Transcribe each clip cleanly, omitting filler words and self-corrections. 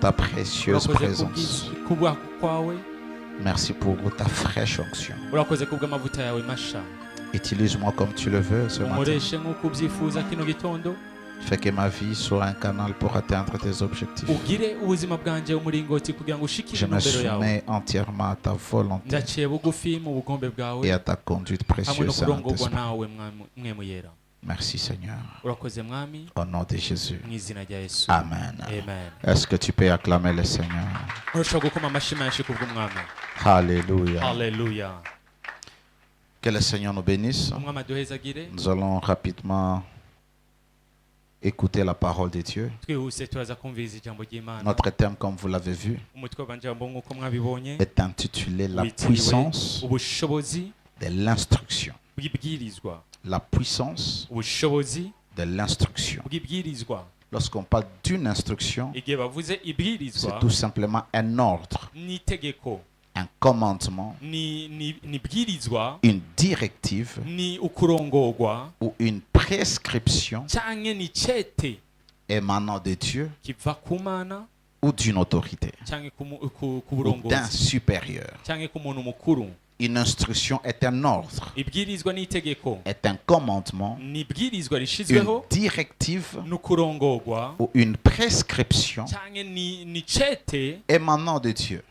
ta précieuse urakoze présence. kubwa kwawe, Merci pour ta fraîche onction. urakoze kubw'amavuta yawe masha. Utilise-moi comme tu le veux ce matin. Umureshe nk'uko ubyifuza kino gitondo, Fais que ma vie soit un canal pour atteindre tes objectifs. ugire ubuzima bwanjye umuringoti kugira ngo ushikire Je me intumbero yawe. soumets entièrement à ta volonté Ndaciye bugufi mu bugombe et bwawe à ta conduite hamwe no précieuse, kurongorwa Saint-Esprit. nawe mwemu yera. Merci Seigneur. Urakoze mwami, Au nom de Jésus. mu izina rya Yesu. Amen. Amen. Est-ce que tu peux acclamer le Seigneur? Urashobora gukoma amashyi menshi kubw'umwami. Alléluia. Haleluya. Que le Seigneur nous bénisse. Umwami aduhezagire. Nous allons rapidement écouter la parole de Dieu. Twihuse turaza kumviriza ijambo ry'Imana. Notre thème, comme vous l'avez vu, Umutwe w'amajambo nk'uko mwabibonye est intitulé La witiriwe puissance ubushobozi de l'instruction. bw'ibwirizwa. La puissance Ubushobozi de l'instruction. bw'ibwirizwa. Lorsqu'on parle d'une instruction, Igihe bavuze c'est ibwirizwa tout simplement un ordre, n'itegeko, un commandement, ni bwirizwa, une directive ni ukurongorwa ou une prescription canke ni cete émanant de Dieu kiva ku Mana ou d'une autorité canke ku ou d'un burongozi supérieur. canke ku muntu mukuru. Une instruction est un ordre, Ibwirizwa n'itegeko est un commandement, ni ibwirizwa une rishizweho directive n'ukurongorwa ou une prescription canke ni cete émanant de Dieu.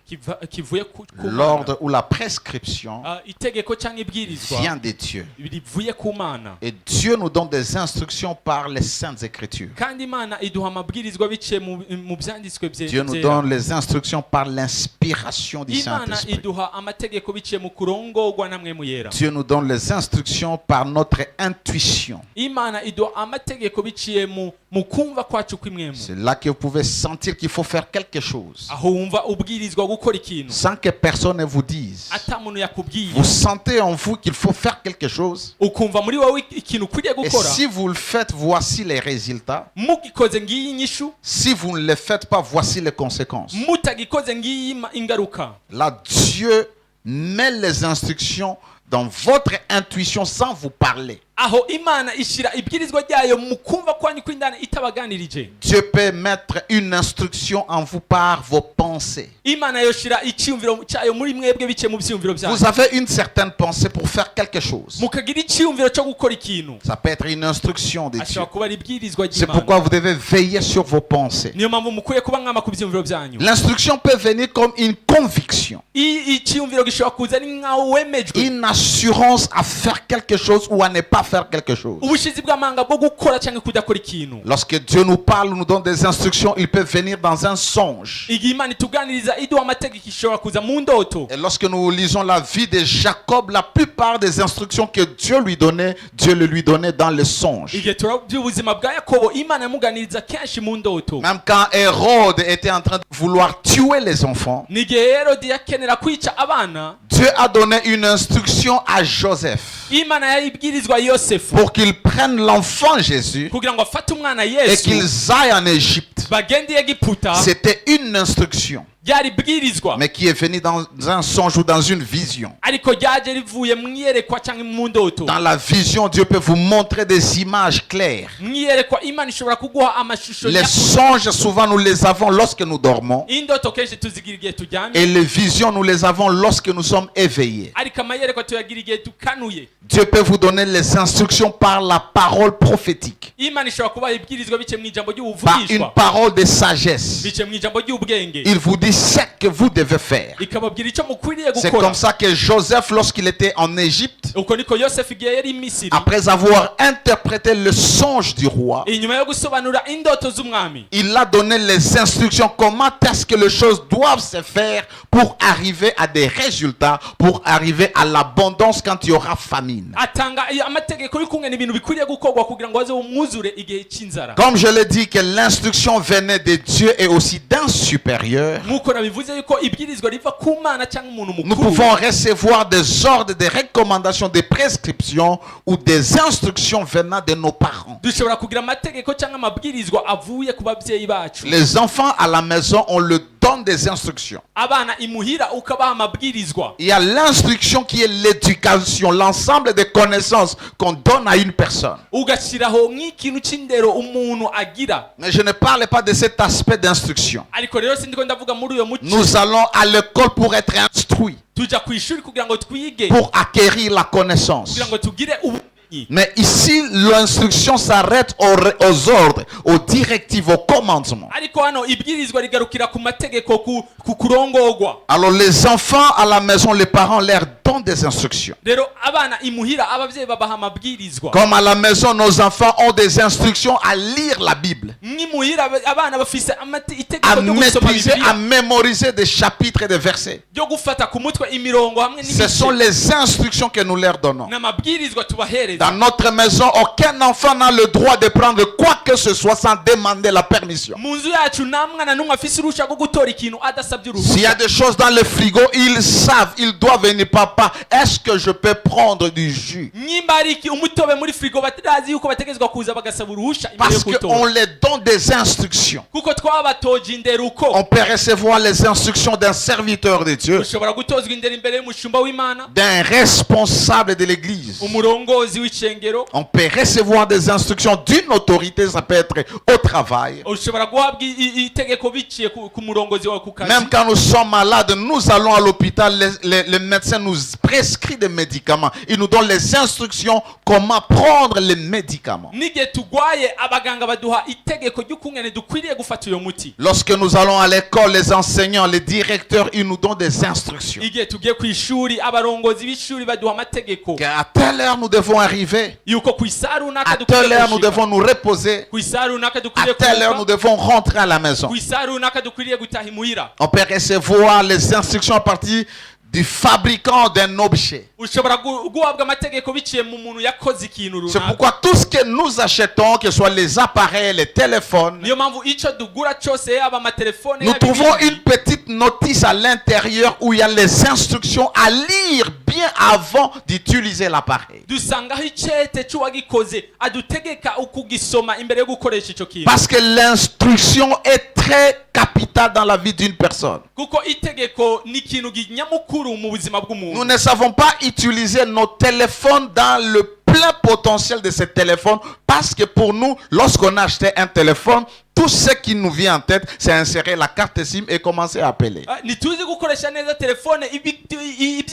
kivuye ku Mana. L'ordre ou la prescription Itegeko canke ibwirizwa vient de Dieu. rivuye ku Mana, Et Dieu nous donne des instructions par les saintes écritures. kandi Imana iduha amabwirizwa biciye mu byanditswe Dieu nous byera. donne les instructions par l'inspiration du Imana Saint-Esprit. iduha amategeko biciye mu kurongorwa namwe mu yera. Dieu nous donne les instructions par notre intuition. Imana iduha amategeko biciye mu kumva kwacu kw'imwemu. C'est là que vous pouvez sentir qu'il faut faire quelque chose. Aho wumva ubwirizwa gukora ikintu Sans que personne ne vous dise. ata muntu yakubwiye, Vous sentez en vous qu'il faut faire quelque chose. ukumva muri wowe ikintu ukwiriye Et gukora. si vous le faites, voici les résultats. Mugikoze ngiyi inyishu, Si vous ne le faites pas, voici les conséquences. mutagikoze ngiyi ingaruka. Là, Dieu met les instructions dans votre intuition sans vous parler. Aho Imana ishira ibwirizwa ryayo mu kumva kwanyu kw'indani itabaganirije. Dieu peut mettre une instruction en vous par vos pensées. Imana yoshira icyumviro cyayo muri mwebwe biciye mu byumviro Vous byanyu. avez une certaine pensée pour faire quelque chose. Mukagira icyumviro cyo gukora ikintu. Ça peut être une instruction de Dieu. Ashobora kuba ari ibwirizwa C'est ry'Imana. pourquoi vous devez veiller sur vos pensées. Niyo mpamvu mukwiye kuba mwama ku byumviro byanyu. L'instruction peut venir comme une conviction, Icyumviro gishobora kuza ari nkaho wemejwe. une assurance à faire quelque chose ou à ne pas faire quelque chose. Ubushizi bw'amanga bwo gukora cyangwa kudakora ikintu. Lorsque Dieu nous parle, nous donne des instructions, il peut venir dans un songe. Igihe Imana ituganiriza iduha amategeko ishobora kuza mu ndoto. Et lorsque nous lisons la vie de Jacob, la plupart des instructions que Dieu lui donnait, Dieu le lui donnait dans le songe. Igihe turabye ubuzima bwa Yakobo, Imana yamuganiriza kenshi mu ndoto. Même quand Hérode était en train de vouloir tuer les enfants, N'igihe Herode yakenera kwica abana, Dieu a donné une instruction à Joseph Imana yayibwirizwa Yosefu pour qu'il prenne l'enfant Jésus kugira ngo afate umwana et Yesu qu'ils aillent en Égypte. bagende i Egiputa. C'était une instruction, Ryari ibwirizwa mais qui est venue dans un songe ou dans une vision. ariko ryaje rivuye mu iyerekwa cyangwa mu ndoto. Dans la vision, Dieu peut vous montrer des images claires. Mu iyerekwa Imana ishobora kuguha amashusho Les nyakuri. songes, souvent, nous les avons lorsque nous dormons. Indoto kenshi tuzigira igihe turyamye, Et les visions, nous les avons lorsque nous sommes éveillés. ariko amayerekwa tuyagira igihe dukanuye. Dieu peut vous donner les instructions par la parole prophétique, Imana ishobora kubaha ibwirizwa biciye mu ijambo par une ry'ubuvugishwa, parole de sagesse. biciye mu ijambo ry'ubwenge, Il vous dit ce que vous devez faire. ikababwira icyo mukwiriye C'est gukora. comme ça que Joseph, lorsqu'il était en Égypte, Uko niko Yosefu igihe yari i Misiri, après avoir interprété le songe du roi, inyuma yo gusobanura indoto z'umwami, il a donné les instructions comment est-ce que les choses doivent se faire pour arriver à des résultats, pour arriver à l'abondance quand il y aura famine. atanga amategeko y'ukungena ibintu bikwiriye gukorwa kugira ngo haze umwuzure igihe cy'inzara. Comme je l'ai dit que l'instruction venait de Dieu et aussi d'un supérieur, Nk'uko nabivuze yuko ibwirizwa riva ku Mana cyangwa umuntu nous mukuru, pouvons recevoir des ordres, des recommandations, des prescriptions ou des instructions venant de nos parents. dushobora kugira amategeko cyangwa amabwirizwa avuye ku babyeyi bacu. Les enfants à la maison, on le donne donne des instructions. abana imuhira ukabaha amabwirizwa. Il y a l'instruction qui est l'éducation, l'ensemble des connaissances qu'on donne à une personne. Ugashyiraho nk'ikintu cy'indero umuntu agira. Mais je ne parle pas de cet aspect d'instruction. Ariko rero sindiko ndavuga muri uyo muco. Nous allons à l'école pour être instruits, Tujya ku ishuri kugira ngo twige, pour acquérir la connaissance. kugira ngo tugire ubumenyi. Mais ici, l'instruction s'arrête aux ordres, aux directives, aux commandements. Ariko hano ibwirizwa rigarukira ku mategeko, ku kurongorwa. Alors les enfants à la maison, les parents leur donnent des instructions. Rero abana imuhira abavyeyi babaha amabwirizwa. Comme à la maison, nos enfants ont des instructions à lire la Bible, Mwimuhira abana bafise itegeko à ryo gusoma maîtriser, à Bibiliya, mémoriser des chapitres et des versets. ryo gufata ku mutwe imirongo hamwe Ce sont n'ibice les instructions que nous leur donnons. n'amabwirizwa tubahereza. Dans notre maison, aucun enfant n'a le droit de prendre quoi que ce soit sans demander la permission. Mu nzu yacu nta mwana n'umwe afise uruhushya rwo gutora ikintu adasabye S'il y a uruhushya. des choses dans le frigo, ils savent, ils doivent venir, papa, est-ce que je peux prendre du jus? Nyimba hari umutobe muri frigo batazi yuko bategezwa kuza bagasaba uruhushya imbere yo Parce qu'on gutora, les donne des instructions. kuko twabatoje indero uko. On peut recevoir les instructions d'un serviteur de Dieu, Ushobora gutozwa indero imbere y'umushumba w'Imana, d'un responsable de l'église. umurongozi w'icengero. On peut recevoir des instructions d'une autorité, ça peut être au travail. Ushobora guhabwa itegeko biciye ku murongozi wawe ku kazi. Même quand nous sommes malades, nous allons à l'hôpital, les médecins nous prescrivent des médicaments. Ils nous donnent les instructions comment prendre les médicaments. N'igihe tugwaye abaganga baduha itegeko ry'ukungene dukwiriye gufata uyo muti. Lorsque nous allons à l'école, les enseignants, les directeurs, ils nous donnent des instructions. Igihe tugiye ku ishuri abarongozi b'ishuri baduha amategeko Qu'à telle heure, nous devons arriver. yuko ku isaha runaka À telle heure, nous dukwiriye devons nous reposer. ku isaha runaka À dukwiriye telle heure, nous kuruhuka, devons rentrer à la maison. ku isaha runaka dukwiriye gutaha imuhira. On peut recevoir les instructions à partir du fabricant d'un objet. Ushobora guhabwa amategeko biciye mu muntu yakoze ikintu C'est runaka. pourquoi tout ce que nous achetons, que ce soit les appareils, les téléphones, Niyo mpamvu ico dugura cyose yaba amatelefone nous yaba trouvons ibindi, une petite notice à l'intérieur où il y a les instructions à lire bien avant d'utiliser l'appareil. dusangaho icete c'uwagikoze adutegeka ukugisoma imbere yo gukoresha ico kintu. Parce que l'instruction est très capitale dans la vie d'une personne. Kuko itegeko ni ikintu nyamukuru mu buzima Nous bw'umuntu. ne savons pas utiliser nos téléphones dans le plein potentiel de ces téléphones parce que pour nous, lorsqu'on a acheté un téléphone, tout ce qui nous vient en tête, c'est insérer la carte SIM et commencer à appeler. Ntituzi gukoresha neza telefone ibyo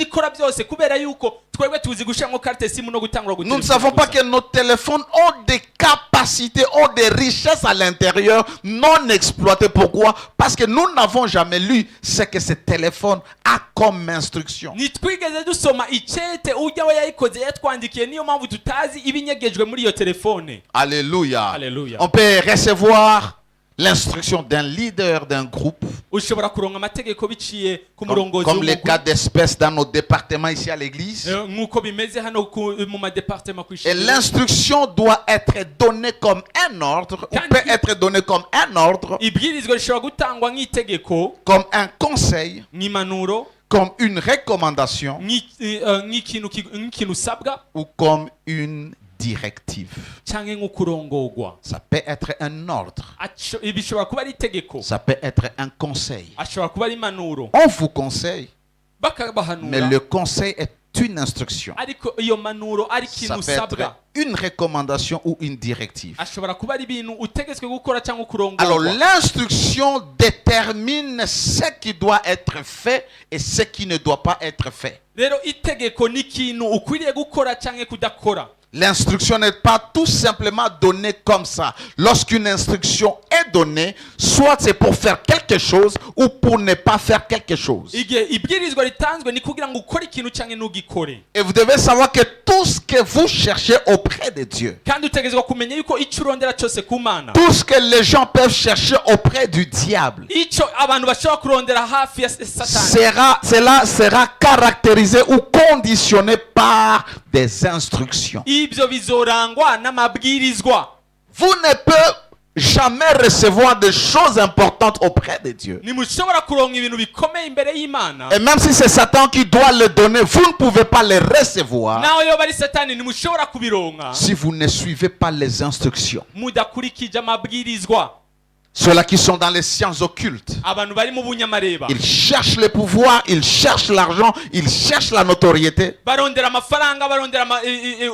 ikora byose kubera yuko twebwe tuzi gushiramo carte simu no gutangura Nous ne savons pas que nos téléphones ont des capacités, ont des richesses à l'intérieur non exploitées. Pourquoi? Parce que nous n'avons jamais lu ce que ce téléphone a comme instruction. Nitwigeze dusoma icete ujya we yayikoze yatwandikiye, niyo mpamvu tutazi ibinyegejwe muri iyo telefone. Alléluia. Alléluia. On peut recevoir l'instruction d'un leader d'un groupe, Ushobora kuronka amategeko biciye ku murongozi comme les w'umugwi. cas d'espèce dans nos départements ici à l'église. Nk'uko bimeze hano mu madepartement ku Et ishuri. l'instruction doit être donnée comme un ordre, ou Quand peut il- être donnée comme un ordre, Ibwirizwa rishobora gutangwa nk'itegeko, comme un conseil, nk'impanuro, comme une recommandation nk'ikintu usabwa ou comme une directive. cyangwa nk'ukurongorwa. Ça peut être un ordre, Bishobora kuba ari itegeko, ça peut être un conseil. ashobora kuba ari impanuro, On vous conseille, mais bakabahanura, le conseil est une instruction. ariko iyo mpanuro ari Ça ikintu peut être usabwa. une recommandation ou une directive. Ashobora kuba ari ibintu utegetswe gukora cyangwa Alors ukurongorwa. l'instruction détermine ce qui doit être fait et ce qui ne doit pas être fait. Rero itegeko ni ikintu ukwiriye gukora cyangwa kudakora. L'instruction n'est pas tout simplement donnée comme ça. Lorsqu'une instruction est donnée, soit c'est pour faire quelque chose ou pour ne pas faire quelque chose. Igihe ibwirizwa ritanzwe ni kugira ngo ukore ikintu cyangwa ntugikore. Et vous devez savoir que tout ce que vous cherchez auprès de Dieu, Kandi utegetswe kumenya yuko icyo urondera cyose ku Mana, tout ce que les gens peuvent chercher auprès du diable, icyo abantu bashobora kurondera hafi ya Satani, cela sera caractérisé ou conditionné par des instructions. ibyo bizorangwa n'amabwirizwa. Vous ne pouvez jamais recevoir des choses importantes auprès de Dieu. Ntimushobora kuronka ibintu bikomeye imbere y'Imana. Et même si c'est Satan qui doit le donner, vous ne pouvez pas les recevoir Nawe yoba ari Satani ntimushobora kubironka si vous ne suivez pas les instructions. mudakurikije amabwirizwa. Ceux-là qui sont dans les sciences occultes. abantu bari mu bunyamareba Ils cherchent le pouvoir, ils cherchent l'argent, ils cherchent la notoriété. barondera amafaranga barondera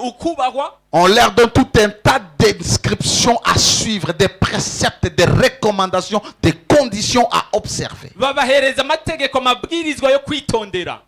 ukubahwa. On leur donne tout un tas d'inscriptions à suivre, des préceptes, des recommandations, des conditions à observer. babahereza amategeko amabwirizwa yo kwitondera.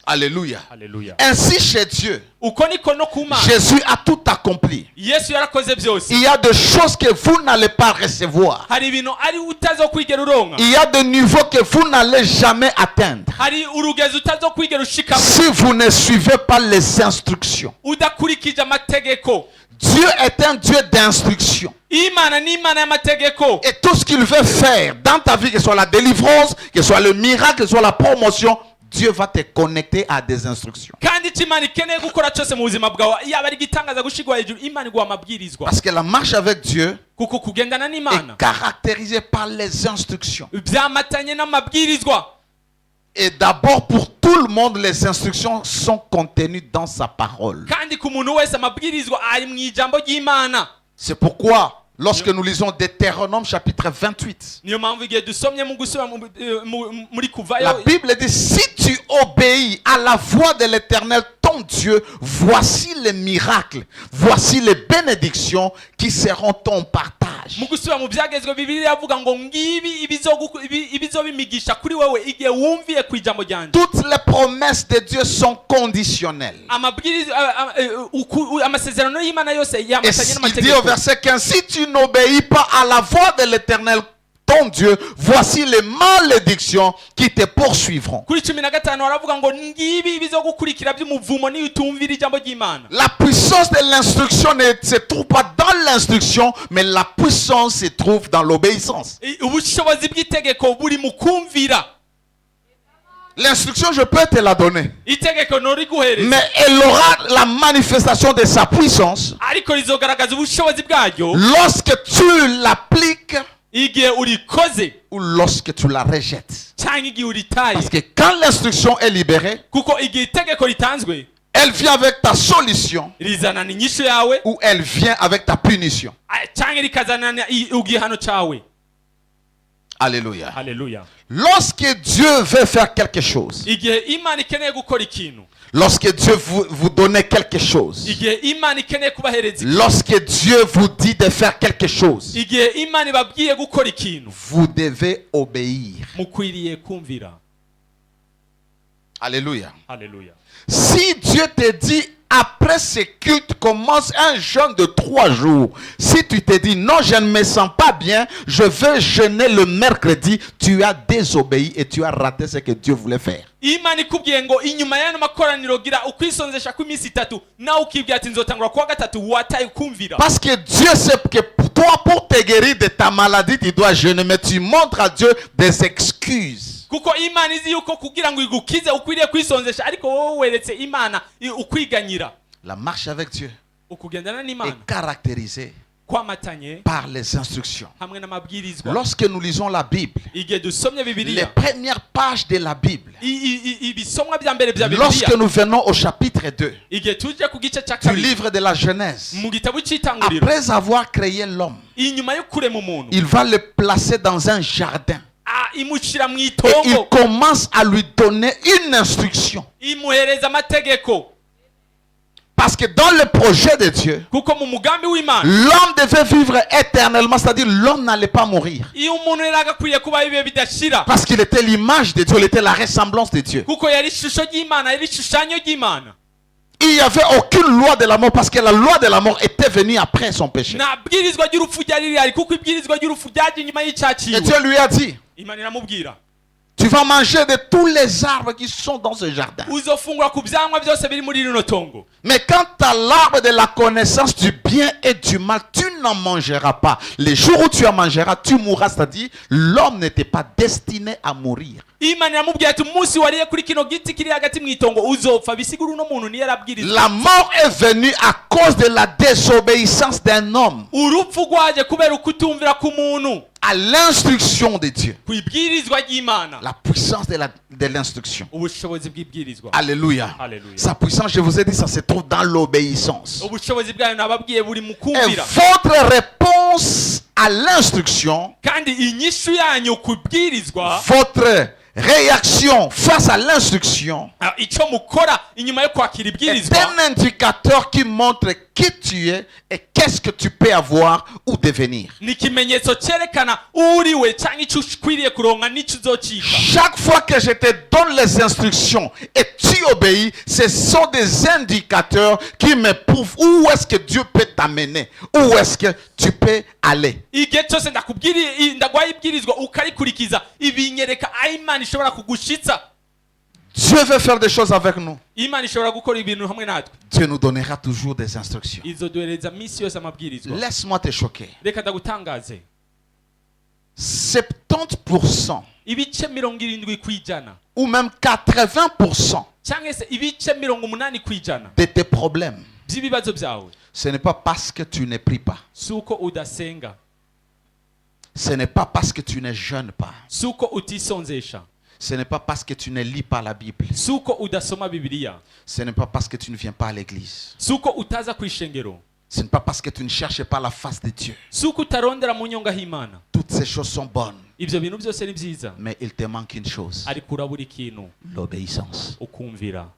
Alléluia. Haleluya. Ainsi chez Dieu, uko niko no ku Mana Jésus a tout accompli. Yesu yarakoze byose. Il y a des choses que vous n'allez pas recevoir. hari ibintu ari utazokwigera uronka. Il y a des niveaux que vous n'allez jamais atteindre hari urugezi utazokwigera ushikamo si vous ne suivez pas les instructions. udakurikije amategeko. Dieu est un Dieu d'instruction. Imana ni Imana y'amategeko. Et tout ce qu'il veut faire dans ta vie, que ce soit la délivrance, que ce soit le miracle, que ce soit la promotion, Dieu va te connecter à des instructions. kandi icyo Imana ikeneye gukora cyose mu buzima bwawe yaba ari igitangaza gushigwa hejuru, Imana iguha amabwirizwa. Parce que la marche avec Dieu kuko kugendana n'Imana est caractérisée par les instructions. byamatanye n'amabwirizwa. Et d'abord, pour tout le monde, les instructions sont contenues dans sa parole. kandi ku muntu wese amabwirizwa ari mu ijambo ry'Imana. C'est pourquoi, lorsque nous lisons Deutéronome chapitre 28, niyo mpamvu igihe dusomye mu gusubira muri kuvayo, la Bible dit, si tu obéis à la voix de l'Éternel, ton Dieu, voici les miracles, voici les bénédictions qui seront ton partage. mu gusubira mu byagezwe Bibiliya yavuga ngo ngibi ibizobimigisha kuri wewe igihe wumviye ku ijambo ryanje. Toutes les promesses de Dieu sont conditionnelles. amasezerano y'Imana yose Et yamatanye il dit n'amategeko. au verset 15, si tu n'obéis pas à la voix de l'Éternel, ton Dieu, voici les malédictions qui te poursuivront. kuri 15 baravuga ngo ngibi ibizogukurikira by'umuvumo niyo utumvira ijambo ry'Imana. La puissance de l'instruction ne se trouve pas dans l'instruction, mais la puissance se trouve dans l'obéissance. ubushobozi bw'itegeko buri mu kumvira. L'instruction, je peux te la donner, itegeko noriguhereza mais elle aura la manifestation de sa puissance ariko rizogaragaza ubushobozi bwaryo lorsque tu l'appliques igihe urikoze ou lorsque tu la rejettes. cyangwa igihe uritaye. Parce que quand l'instruction est libérée, kuko igihe itegeko ritanzwe elle vient avec ta solution rizanana inyishu yawe ou elle vient avec ta punition. cyangwa rikazanana igihano cyawe. Alléluia. Haleluya. Lorsque Dieu veut faire quelque chose, igihe Imana ikeneye gukora ikintu, lorsque Dieu vous donne quelque chose, igihe Imana ikeneye kubahereza ikintu, lorsque Dieu vous dit de faire quelque chose, igihe Imana ibabwiye gukora ikintu, vous devez obéir. mukwiriye kumvira. Alléluia. Haleluya. Si Dieu te dit, après ce culte, commence un jeûne de 3 jours. Si tu te dis, non, je ne me sens pas bien, je veux jeûner le mercredi, tu as désobéi et tu as raté ce que Dieu voulait faire. Imana ikubwiye ngo inyuma y'ano makoraniro gira ukwisonzesha kw'iminsi 3 nawe ukibwira ati nzotangura kuwa 3 wataye kumvira. Parce que Dieu sait que pour toi, pour te guérir de ta maladie, tu dois jeûner, mais tu montres à Dieu des excuses. kuko Imana izi yuko kugira ngo igukize ukwiriye kwisonzesha, ariko wowe weretse Imana ukwiganyira. La marche avec Dieu ukugendana n'Imana est caractérisée kwamatanye par les instructions. hamwe n'amabwirizwa. Lorsque nous lisons la Bible, igihe dusomye les Bibiliya, premières pages de la Bible, ibisomwa bya mbere bya lorsque Bibiliya, nous venons au chapitre 2 igihe tuje ku gice cya du kabiri livre de la Genèse, mu gitabo cy'itanguriro, après avoir créé l'homme, inyuma yo kurema umuntu il va le placer dans un jardin imushyira mu et il itongo, commence à lui donner une instruction. imuhereza amategeko. Parce que dans le projet de Dieu, kuko mu mugambi w'Imana l'homme devait vivre éternellement, c'est-à-dire l'homme n'allait pas mourir. iyo umuntu yari agakwiye kuba ibihe bidashira, Parce qu'il était l'image de Dieu, il était la ressemblance de Dieu. kuko yari ishusho ry'Imana, yari ishushanyo ry'Imana. Il n'y avait aucune loi de la mort parce que la loi de la mort était venue après son péché. nta bwirizwa ry'urupfu ryari rihari, kuko ibwirizwa ry'urupfu ryaje inyuma Et y'icyaciwe. Dieu lui a dit, Imana iramubwira tu vas manger de tous les arbres qui sont dans ce jardin. uzofungura ku byamwa byose biri muri rino tongo, Mais quant à l'arbre de la connaissance du bien et du mal, tu n'en mangeras pas. Les jours où tu en mangeras, tu mourras. C'est-à-dire, l'homme n'était pas destiné à mourir. Imana iramubwira ati umunsi wariye kuri kino giti kiri hagati mu itongo uzopfa. Bisigura uno muntu niyo yarabwirizwa. La mort est venue à cause de la désobéissance d'un homme urupfu rwaje kubera ukutumvira k'umuntu à l'instruction de Dieu. ku ibwirizwa ry'Imana. La puissance de l'instruction. ubushobozi bw'ibwirizwa. Alléluia. Alléluia. Sa puissance, je vous ai dit, ça se trouve dans l'obéissance. ubushobozi bwayo nababwiye buri mu Et kumvira. votre réponse à l'instruction, kandi inyishu yanyu kubwirizwa, votre réaction face à l'instruction icyo mukora inyuma yo kwakira est ibwirizwa un indicateur qui montre qui tu es et qu'est-ce que tu peux avoir ou devenir. ni ikimenyetso cyerekana uriwe cyangwa icyo ukwiriye kuronka n'icyo uzocika. Chaque fois que je te donne les instructions et tu obéis, ce sont des indicateurs qui me prouvent où est-ce que Dieu peut t'amener, où est-ce que tu peux aller. igihe cyose ndagwaye ibwirizwa ukarikurikiza ibinyereka aho Imana ishobora kugushitsa. Dieu veut faire des choses avec nous. Imana ishobora gukora ibintu hamwe natwe. Dieu nous donnera toujours des instructions. izoduhereza minsi yose amabwirizwa. Laisse-moi te choquer. reka ndagutangaze, 70% ibice 70% ou même 80% cyangwa se ibice 80% de tes problèmes, by'ibibazo byawe ce n'est pas parce que tu ne pries pas. suko udasenga, Ce n'est pas parce que tu ne jeûnes pas. suko utisonzesha, Ce n'est pas parce que tu ne lis pas la Bible. suko udasoma Bibiliya, Ce n'est pas parce que tu ne viens pas à l'église. suko utaza kwishengero, Ce n'est pas parce que tu ne cherches pas la face de Dieu. suko utarondera mu nyonga h'Imana. Toutes ces choses sont bonnes. Ibyo bintu byose ni byiza, Mais il te manque une chose. ariko urabura ikintu, L'obéissance. ukumvira.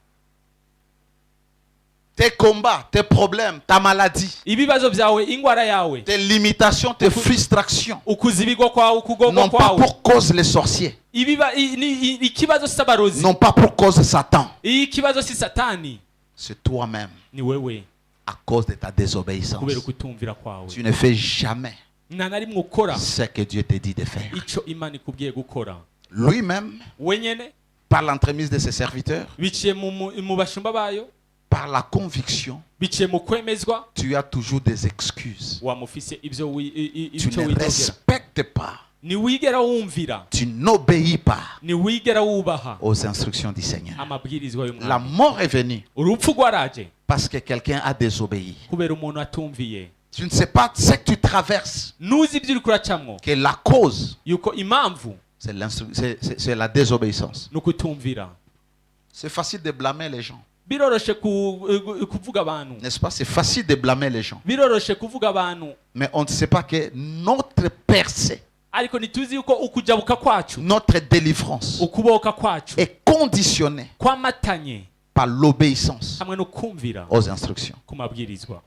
Tes combats, tes problèmes, ta maladie, ibibazo byawe, ingwara yawe, tes limitations, tes frustrations, ukuzibigwa kwawe, ukugomba non pas kwawe, pour cause les sorciers. ikibazo si abarozi, Non pas pour cause Satan. ikibazo si satani, C'est toi-même ni wewe à cause de ta désobéissance. kubera ukutumvira kwawe. Tu ne fais jamais nta na rimwe ukora ce que Dieu te dit de faire. icyo Imana ikubwiye gukora. Lui-même, wenyene par l'entremise de ses serviteurs, biciye mu bashumba bayo, par la conviction, biciye mu kwemezwa, tu as toujours des excuses. wamufise ibyo Tu ne witogera. respectes pas, ntiwigera wumvira, tu n'obéis pas ntiwigera wubaha aux instructions du Seigneur. amabwirizwa La y'umwami. mort est venue urupfu rwaraje parce que quelqu'un a désobéi. kubera umuntu atumviye. Tu ne sais pas ce que tu traverses, ntuzi ibyo uri kuracamwo, que la cause, yuko impamvu c'est la désobéissance. ni ukutumvira. C'est facile de blâmer les gens. biroroshe kuvuga abantu, N'est-ce pas? C'est facile de blâmer les gens. biroroshe kuvuga abantu, Mais on ne sait pas que notre percée, ariko ntituzi yuko ukujabuka kwacu, notre délivrance ukuboka kwacu est conditionnée kwamatanye par l'obéissance hamwe no kumvira aux instructions. ku mabwirizwa.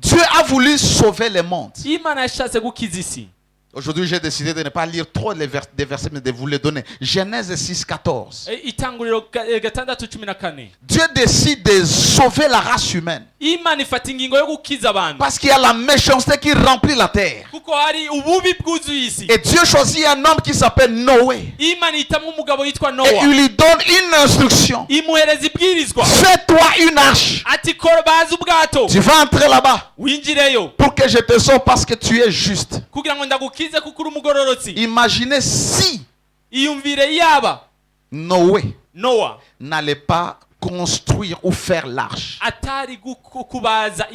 Dieu a voulu sauver le monde. Imana yashatse gukiza isi. Aujourd'hui, j'ai décidé de ne pas lire trop des versets, mais de vous les donner. Genèse 6, 14. Itanguriro 6:14. Dieu décide de sauver la race humaine. Imana ifata ingingo yo gukiza abantu Parce qu'il y a la méchanceté qui remplit la terre. kuko hari ububi bwuzuye isi. Et Dieu choisit un homme qui s'appelle Noé. Imana itamwe umugabo yitwa Et Nowa, il lui donne une instruction. imuhereza ibwirizwa Fais-toi une arche. ati kora baza ubwato Tu vas entrer là-bas winjireyo pour que je te sauve parce que tu es juste. kugira ngo ndagukize kuko uri umugororotsi. Imaginez si iyumvire yaba Noé Nowa n'allait pas construire ou faire l'arche. atari kubaza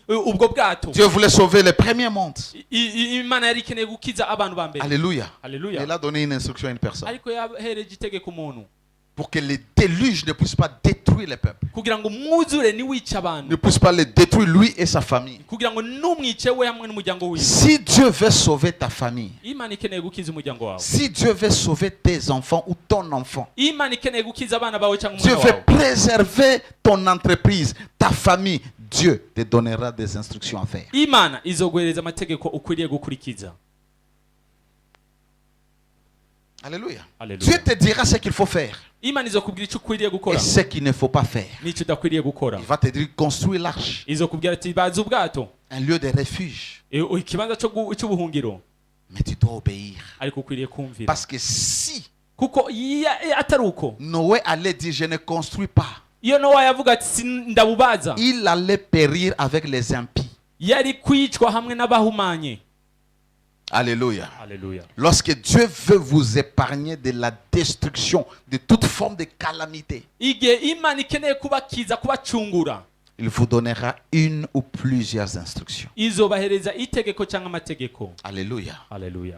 ubwo bwato. Dieu voulait sauver le premier monde. Imana yari ikeneye gukiza abantu ba mbere. Alléluia. Alléluia. Il a donné une instruction à une personne. ariko yahereje itegeko umuntu Pour que les déluges ne puissent pas détruire le peuple. kugira ngo umwuzure niwice abantu, Ne puissent pas les détruire lui et sa famille. kugira ngo numwice we hamwe n'umuryango wiwe. Si Dieu veut sauver ta famille, Imana ikeneye gukiza umuryango wawe. si Dieu veut sauver tes enfants ou ton enfant, Imana ikeneye gukiza abana bawe cyangwa Dieu umwana veut wawe. préserver ton entreprise, ta famille, Dieu te donnera des instructions à faire. Imana izoguhereza amategeko ukwiriye gukurikiza. Alléluia. Alléluia. Dieu te dira ce qu'il faut faire Imana izokubwira icyo ukwiriye et gukora ce qu'il ne faut pas faire. n'icyo udakwiriye gukora. Il va te dire construire l'arche, Izokubwira ati baza ubwato, un lieu de refuge. ikibanza cy'ubuhungiro, Mais tu dois obéir. ariko ukwiriye kumvira. Parce que si kuko atari uko, Noé allait dire je ne construis pas, iyo Nowa yavuga ati ndabubaza, il allait périr avec les impies. yari kwicwa hamwe n'abahumanye. Alléluia. Alléluia. Lorsque Dieu veut vous épargner de la destruction, de toute forme de calamité, igihe Imana ikeneye kubakiza, kubacungura, il vous donnera une ou plusieurs instructions. izobahereza itegeko cyangwa amategeko. Alléluia. Alléluia.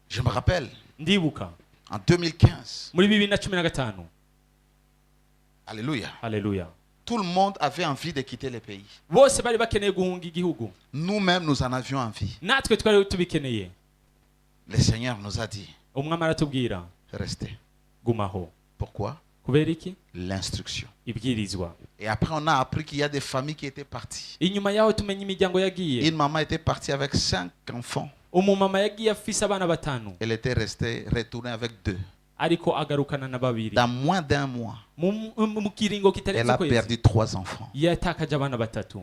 Je me rappelle, Ndibuka en 2015, muri 2015. Alléluia, Alléluia. Tout le monde avait envie de quitter le pays. bose bari bakeneye guhunga igihugu. Nous-mêmes, nous en avions envie. Natwe twari tubikeneye. Le Seigneur nous a dit, Umwami aratubwira restez. gumaho. Pourquoi? Kubera iki? L'instruction. Ibwirizwa. Et après, on a appris qu'il y a des familles qui étaient parties. Inyuma yaho tumenya imiryango yagiye. Une maman était partie avec 5 enfants. Umumama yagiye afise abana batanu. Elle était retournée avec 2. Ariko agarukana na babiri. Dans moins d'un mois, Mu kiringo elle kitarenze a kwezi perdu 3 enfants. yatakaje abana batatu.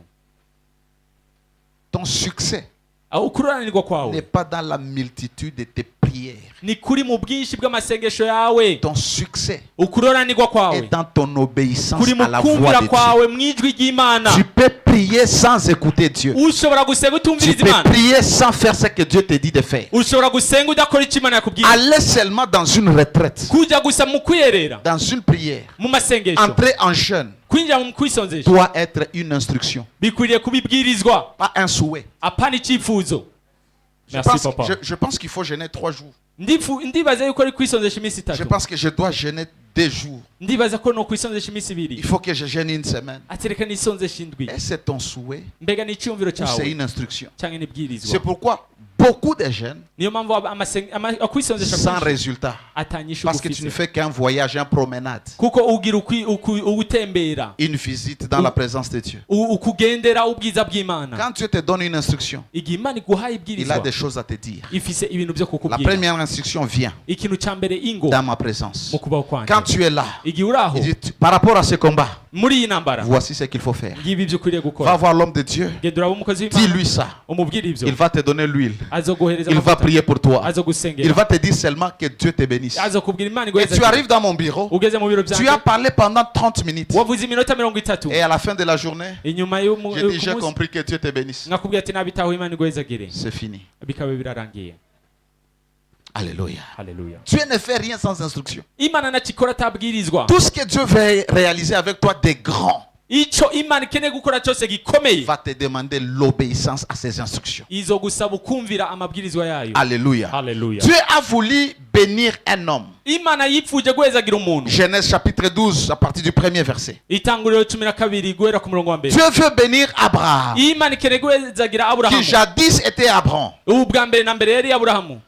Ton succès Aho ukuranirwa n'est kwawe pas dans la multitude de tes prières. ni kuri mu bwinshi bw'amasengesho yawe. Ton succès Ukuroranirwa est kwawe dans ton obéissance kuri mu à la voix kumvira de Dieu. kwawe mu ijwi ry'Imana. Tu peux prier sans écouter Dieu. Ushobora gusenga Tu utumviriza peux Imana. prier sans faire ce que Dieu te dit de faire. Ushobora gusenga udakora icyo Imana yakubwiye. Aller seulement dans une retraite, Kujya gusa mu kwiyerera dans une prière, mu masengesho, entrer en jeûne kwinjira mu kwisonzesha doit être une instruction, bikwiriye kubibwirizwa, pas un souhait. apana icyifuzo. Je Merci pense, papa. je pense qu'il faut jeûner 3 jours. Ndibaza yuko ari kwisonzesha iminsi Je itatu. pense que je dois jeûner 2 jours. Ndibaza ko no kwisonzesha iminsi ibiri. Il faut que je jeûne une semaine. Atereka nisonzesha indwi. Et c'est ton souhait Mbega ni icyumviro ou c'est cyawe une instruction? cyangwa C'est n'ibwirizwa. pourquoi beaucoup de jeunes Niyo mpamvu akwisonzesha sans kwinshi résultat. atanyisha Parce que tu ne ugufise. fais qu'un voyage, une promenade, Kuko ugira ugutembera, une visite dans la présence de Dieu. ukugendera ubwiza bw'Imana. Quand Dieu te donne une instruction, Igihe Imana iguhaye il a ibwirizwa des choses à te dire. ifise ibintu byo La kukubwira. première instruction vient Ikintu cya mbere ingo dans ma présence. mu kubaho kwanje. Quand tu es là, Igihe uri aho il dit, par rapport à ce combat, muri iyi ntambara, voici ce qu'il faut faire. ngibi ibyo ukwiriye Va gukora. voir l'homme de Dieu, Genda uraba umukozi w'Imana, dis-lui ça. umubwire ibyo, Il va te donner l'huile. azoguhereza Il va amavuta, prier pour toi. Il azogusengera, va te dire seulement que Dieu te bénisse. azokubwira Imana Et iguheze. tu arrives dans mon bureau, Ugeze mu biro tu as byanjye, parlé pendant 30 minutes. wavuze iminota 30, Et à la fin de la journée, inyuma je dis, j'ai compris que Dieu te bénisse. nkakubwira ati nabitaho Imana iguhezagire, C'est fini. bikaba birarangiye. Alléluia. Haleluya. Dieu ne fait rien sans instruction. Imana ntakikora atabwirizwa. Tout ce que Dieu veut réaliser avec toi de grand Icyo Imana ikeneye gukora cyose gikomeye va te demander l'obéissance à ses instructions. izo gusaba ukumvira amabwirizwa yayo. Alléluia. Haleluya. Dieu a voulu bénir un homme. Imana yipfuje guhezagira umuntu. Genèse chapitre 12 à partir du premier verset. Itanguriro 12 guhera ku murongo wa mbere. Dieu veut bénir Abraham, Imana ikeneye guhezagira qui Aburahamu. jadis était Abraham. Ubu bwa mbere na mbere yari Aburahamu.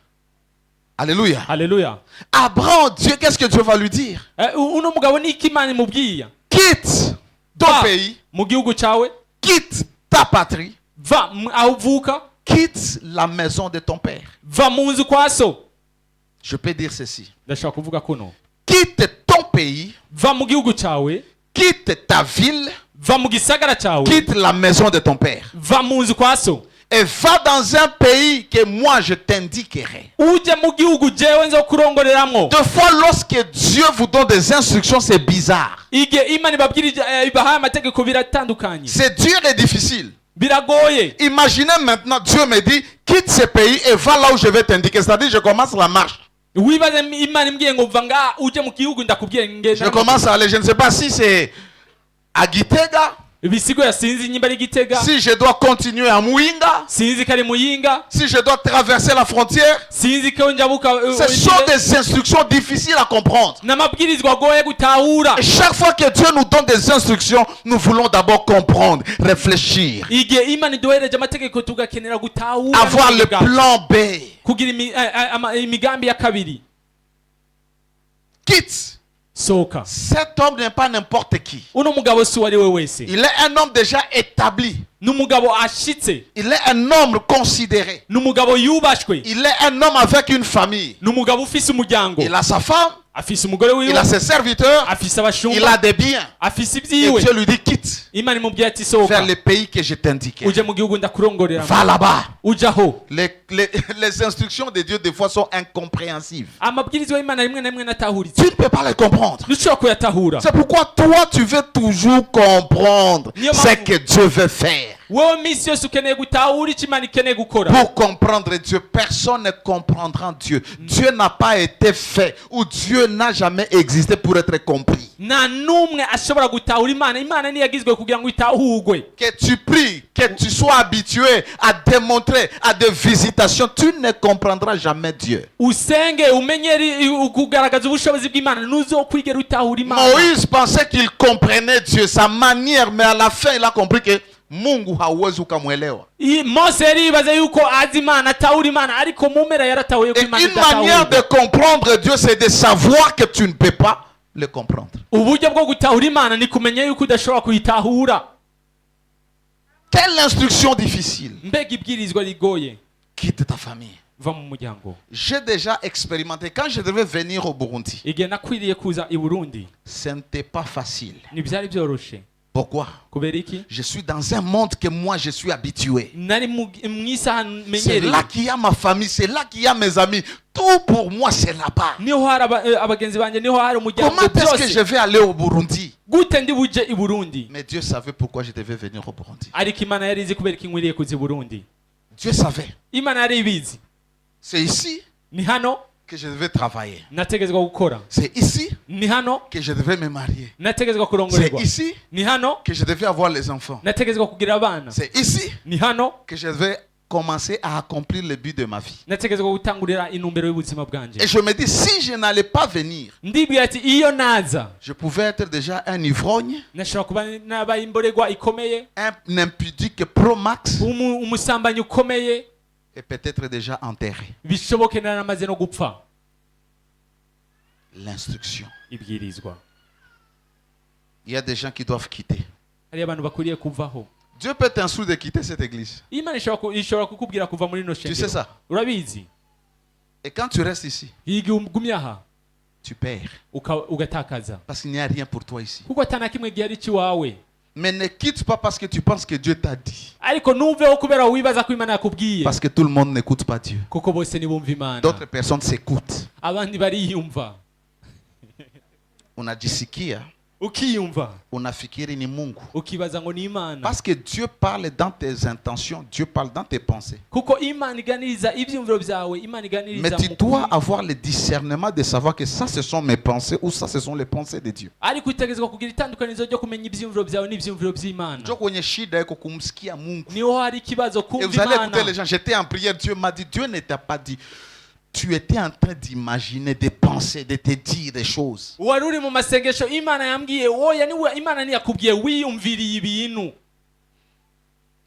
Alléluia. Haleluya. Abraham, Dieu, qu'est-ce que Dieu va lui dire? Uno mugabo ni iki Imana imubwiye? Quitte ton Va pays, mu gihugu cyawe, quitte ta patrie, va aho uvuka, quitte la maison de ton père. va mu nzu kwa so. Je peux dire ceci. Ndashaka kuvuga kuno. Quitte ton pays, Va mu gihugu cyawe, quitte ta ville, va mu gisagara cyawe, quitte la maison de ton père. va mu nzu kwa so. Et va dans un pays que moi je t'indiquerai. Uje mu gihugu jewe nzo kurongoreramwo. Deux fois, lorsque Dieu vous donne des instructions, c'est bizarre. Igihe Imana ibahaye amategeko biratandukanye, C'est dur et difficile. biragoye. Imaginez maintenant, Dieu me dit, quitte ce pays et va là où je vais t'indiquer. C'est-à-dire, je commence la marche. Wibaze Imana imbwiye ngo va nga uje mu gihugu ndakubwiye Je ngenda. commence à aller. Je ne sais pas si c'est à Gitega, Ibisigo ya sinzi nyimba ari Gitega, si je dois continuer à Mouinga, sinzi kari Muyinga, si je dois traverser la frontière. sinzi ko njabuka. Ce sont des instructions difficiles à comprendre. N'amabwirizwa agoye gutahura. Et chaque fois que Dieu nous donne des instructions, nous voulons d'abord comprendre, réfléchir, Igihe Imana iduhereje amategeko tugakenera gutahura, avoir le plan B. kugira imigambi ya kabiri. Quitte. Soka. Cet homme n'est pas n'importe qui. Uno mugabo si wari we wese. Il est un homme déjà établi. N'umugabo ashitse. Il est un homme considéré. N'umugabo yubashwe. Il est un homme avec une famille. N'umugabo ufise umuryango. Il a sa femme, Afise umugore wiwe. il a ses serviteurs, Afise il abashumba. a des biens. Afise Et ibyiwe. Dieu lui dit quitte Imana imubwiye ati vers sohoka. le pays que je t'indiquais. Uje mu gihugu ndakurongorera. Va là-bas. Ujaho. Les instructions de Dieu des fois sont incompréhensibles. Amabwirizwa y'Imana rimwe na rimwe natahuritse. Tu ne peux pas les comprendre. Ntushobora kuyatahura. C'est pourquoi toi tu veux toujours comprendre Niyo ce mpamvu- que Dieu veut faire. Wewe misi yose ukeneye gutahura icyo Imana ikeneye gukora. Pour comprendre Dieu, personne ne comprendra Dieu. Dieu n'a pas été fait ou Dieu n'a jamais existé pour être compris. Nta n'umwe ashobora gutahura Imana. Imana niyo yagizwe kugira ngo itahurwe. Que tu pries, que tu sois habitué à démontrer à des visitations, tu ne comprendras jamais Dieu. usenge umenyere kugaragaza ubushobozi bw'Imana nuzokwigera utahura Imana. Moïse pensait qu'il comprenait Dieu, sa manière, mais à la fin, il a compris que Mungu hawezi ukamwelewa. Mose yaribaza yuko azi Imana atahura Imana ariko mu mpera yaratahuye ko Et Imana une manière de comprendre Dieu, c'est de savoir que tu ne peux pas le comprendre. uburyo bwo gutahura Imana ni kumenya yuko udashobora kuyitahura. Quelle instruction difficile. Mbega ibwirizwa rigoye. Quitte ta famille. Va mu muryango. J'ai déjà expérimenté. Quand je devais venir au Burundi, Igihe nakwiriye kuza i Burundi ce n'était pas facile. ntibyari byoroshe. Pourquoi? Kubera iki? Je suis dans un monde que moi je suis habitué. Nari mu isaha C'est menyereye. là qu'il y a ma famille, c'est là qu'il y a mes amis. Tout pour moi c'est là-bas. Niho hari abagenzi banje, niho hari umuryango Comment est-ce que byose. je vais aller au Burundi? Gute ndi buje i Burundi? Mais Dieu savait pourquoi je devais venir au Burundi. Ariko Imana yari izi kubera iki nkwiriye kuza i Burundi. Dieu savait. Imana yari ibizi. C'est ici Ni hano que je devais travailler. nategezwa gukora. C'est ici Ni hano que je devais me marier. nategezwa C'est kurongorerwa. ici Ni hano que je devais avoir les enfants. nategezwa kugira abana. C'est ici Ni hano que je devais commencer à accomplir le but de ma vie. nategezwa gutangurira intumbero y'ubuzima bwanje. Et je me dis, si je n'allais pas venir, Ndibwira ati iyo naza je pouvais être déjà un ivrogne, nashobora kuba nabaye imborerwa ikomeye, un impudique pro max umusambanyi ukomeye, et peut-être déjà enterré. bishoboke naramaze no gupfa. L'instruction. Ibwirizwa. Il y a des gens qui doivent quitter. Hari abantu bakwiriye kuvaho. Dieu peut t'instruire de quitter cette église. Imana ishobora kukubwira kuva muri no Tu sais shengero. ça. Urabizi? Et quand tu restes ici, Igihe ugumye aha tu perds. ugatakaza. Parce qu'il n'y a rien pour toi ici. Kuko atana kimwe gihari iwawe. Mais ne quitte pas parce que tu penses que Dieu t'a dit. Ariko ntuveho kubera wibaza ko Imana yakubwiye. Parce que tout le monde n'écoute pas Dieu. Kuko bose ntibumva Imana. D'autres personnes s'écoutent. Abandi bariyumva. Unajisikia, Ukiyumva. unafikiri ni Mungu. Ukibaza ngo ni Imana. Parce que Dieu parle dans tes intentions, Dieu parle dans tes pensées. Kuko Imana iganiriza ibyumviro byawe, Imana iganiriza Mais tu dois avoir le discernement de savoir que ça ce sont mes pensées ou ça ce sont les pensées de Dieu. ariko utegezwa kugira itandukanizo ryo kumenya ibyumviro byawe n'ibyumviro by'Imana. Njoo kwenye shida yako kumsikia Mungu. Niho hari ikibazo Et kumva vous allez écouter les Imana. gens. J'étais en prière, Dieu m'a dit, Dieu ne t'a pas dit. Tu étais en train d'imaginer, de penser, de te dire des choses. Wari uri mu masengesho Imana yambwiye oya niwe Imana ntiyakubwiye wiyumviriye ibintu.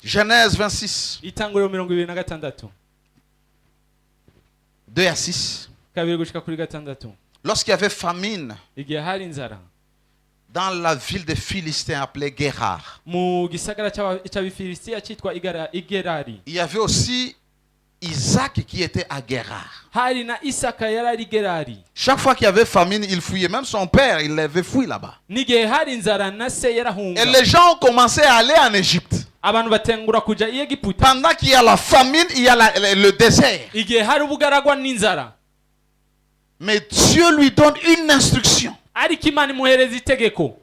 Genèse 26, Itanguriro 26 2 à 6. kabiri gushika kuri gatandatu. Lorsqu'il y avait famine Igihe hari inzara dans la ville de Philistins appelée Guérard, mu gisagara cy'Abafilisitiya cyitwa Igerari, il y avait aussi Isaac qui était à Guérard. hari na Isaka yari ari Gerari. Chaque fois qu'il y avait famine, il fuyait. Même son père, il l'avait fui là-bas. N'igihe hari inzara na se Et yarahunga. les gens ont commencé à aller en Égypte. Abantu batengura kuja i Egiputa. Pendant qu'il y a la famine, il y a le désert. Igihe hari ubugaragwa n'inzara. Mais Dieu lui donne une instruction. Ariko Imana imuhereza itegeko.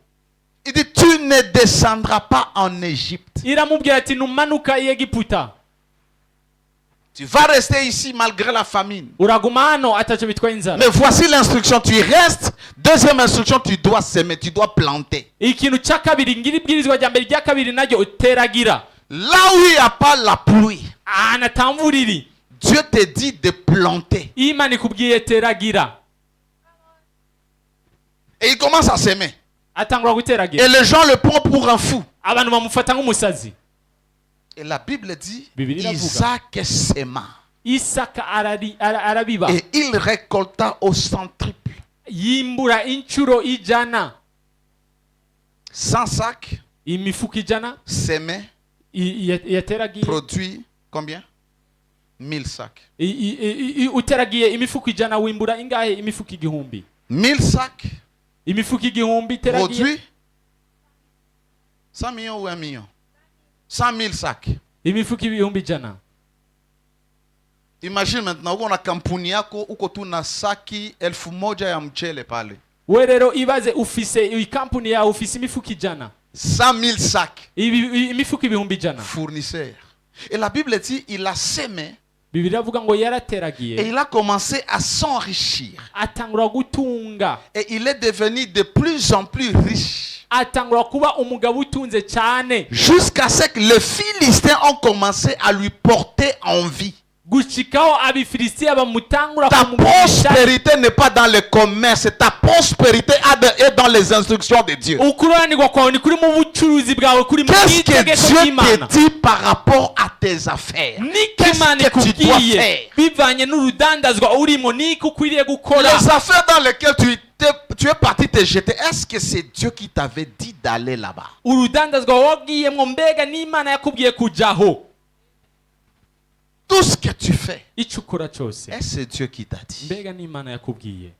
Il dit, tu ne descendras pas en Égypte. Iramubwira ati numanuka i Egiputa. Tu vas rester ici malgré la famine. Uraguma hano ataco bitwaye inzara. Mais voici l'instruction, tu restes. Deuxième instruction, tu dois s'aimer, tu dois planter. Ikintu cya kabiri ngira ibwirizwa rya mbere rya kabiri naryo uteragira. Là où il n'y a pas la pluie, Anatamvuriri. Dieu te dit de planter. Imana ikubwiye teragira. Et il commence à s'aimer. Atangura guteragira. Et les gens le prennent pour un fou. Abantu bamufata nk'umusazi. Et la Bible dit, Bibiliya iravuga. Isaac s'aima. Isaka arabiba. Et il récolta au centuple. Yimbura inchuro ijana. 100 sacs, Imifuka ijana. s'aimait, Yateragiye. produit combien? 1000 sacs. Uteragiye imifuka ijana wimbura ingahe imifuka igihumbi. 1000 sacs, Imifuka igihumbi teragiye. produit 100 millions ou 1 million? 100 000 sacs. Imifuka ibihumbi ijana. Imagine maintenant, uko na kampuni yako, uko tu na saki 1000 ya mchele pale. We rero ibaze ufise ikampuni yawe ufise imifuka ijana. 100 000 sacs. Imifuka ibihumbi ijana. Fournisseur. Et la Bible dit, il a semé Bibiliya avuga ngo et yarateragiye. il a commencé à s'enrichir. Atangura gutunga. Et il est devenu de plus en plus riche. atangura kuba umugabo utunze cyane Jusqu'à ce que les Philistins ont commencé à lui porter envie. gushikaho abifilisitiya bamutangura Ta kumugurisha. prospérité n'est pas dans le commerce, ta prospérité est dans les instructions de Dieu. ukuranirwa kwawe ni kuri mu bucuruzi bwawe, kuri mu Qu'est-ce que itegeko Dieu ry'Imana. te dit par rapport à tes affaires? Niko Imana Qu'est-ce que tu dois ikubwiye faire? bivanye n'urudandazwa urimo, niko ukwiriye gukora. Les affaires dans lesquelles tu es parti te jeter, est-ce que c'est Dieu qui t'avait dit d'aller là-bas? urudandazwa wagiyemwo mbega n'Imana yakubwiye kujaho. Tout ce que tu fais, Icyo ukora cyose est-ce que c'est Dieu qui t'a dit? mbega n'Imana yakubwiye.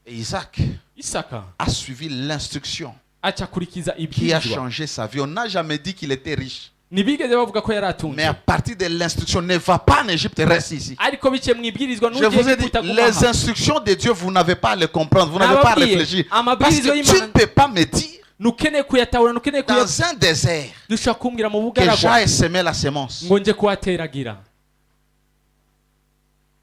Et Isaac Isaka a suivi l'instruction acakurikiza qui a ibwirizwa. changé sa vie. On n'a jamais dit qu'il était riche. Ntibigeze bavuga ko yari atunze, Mais à partir de l'instruction, ne va pas en Égypte, reste ici. ariko biciye mu ibwirizwa Je vous ai dit, n'ugiye les instructions de Dieu, vous n'avez pas à les comprendre, vous n'avez pas à réfléchir. Parce amabwiriza que tu ne y'Imana peux pas me dire, nukeneye kuyatahura, nukeneye dans un désert, dushobora kumbwira mu que bugaragwa j'aille semer la semence. ngo nje kuhateragira,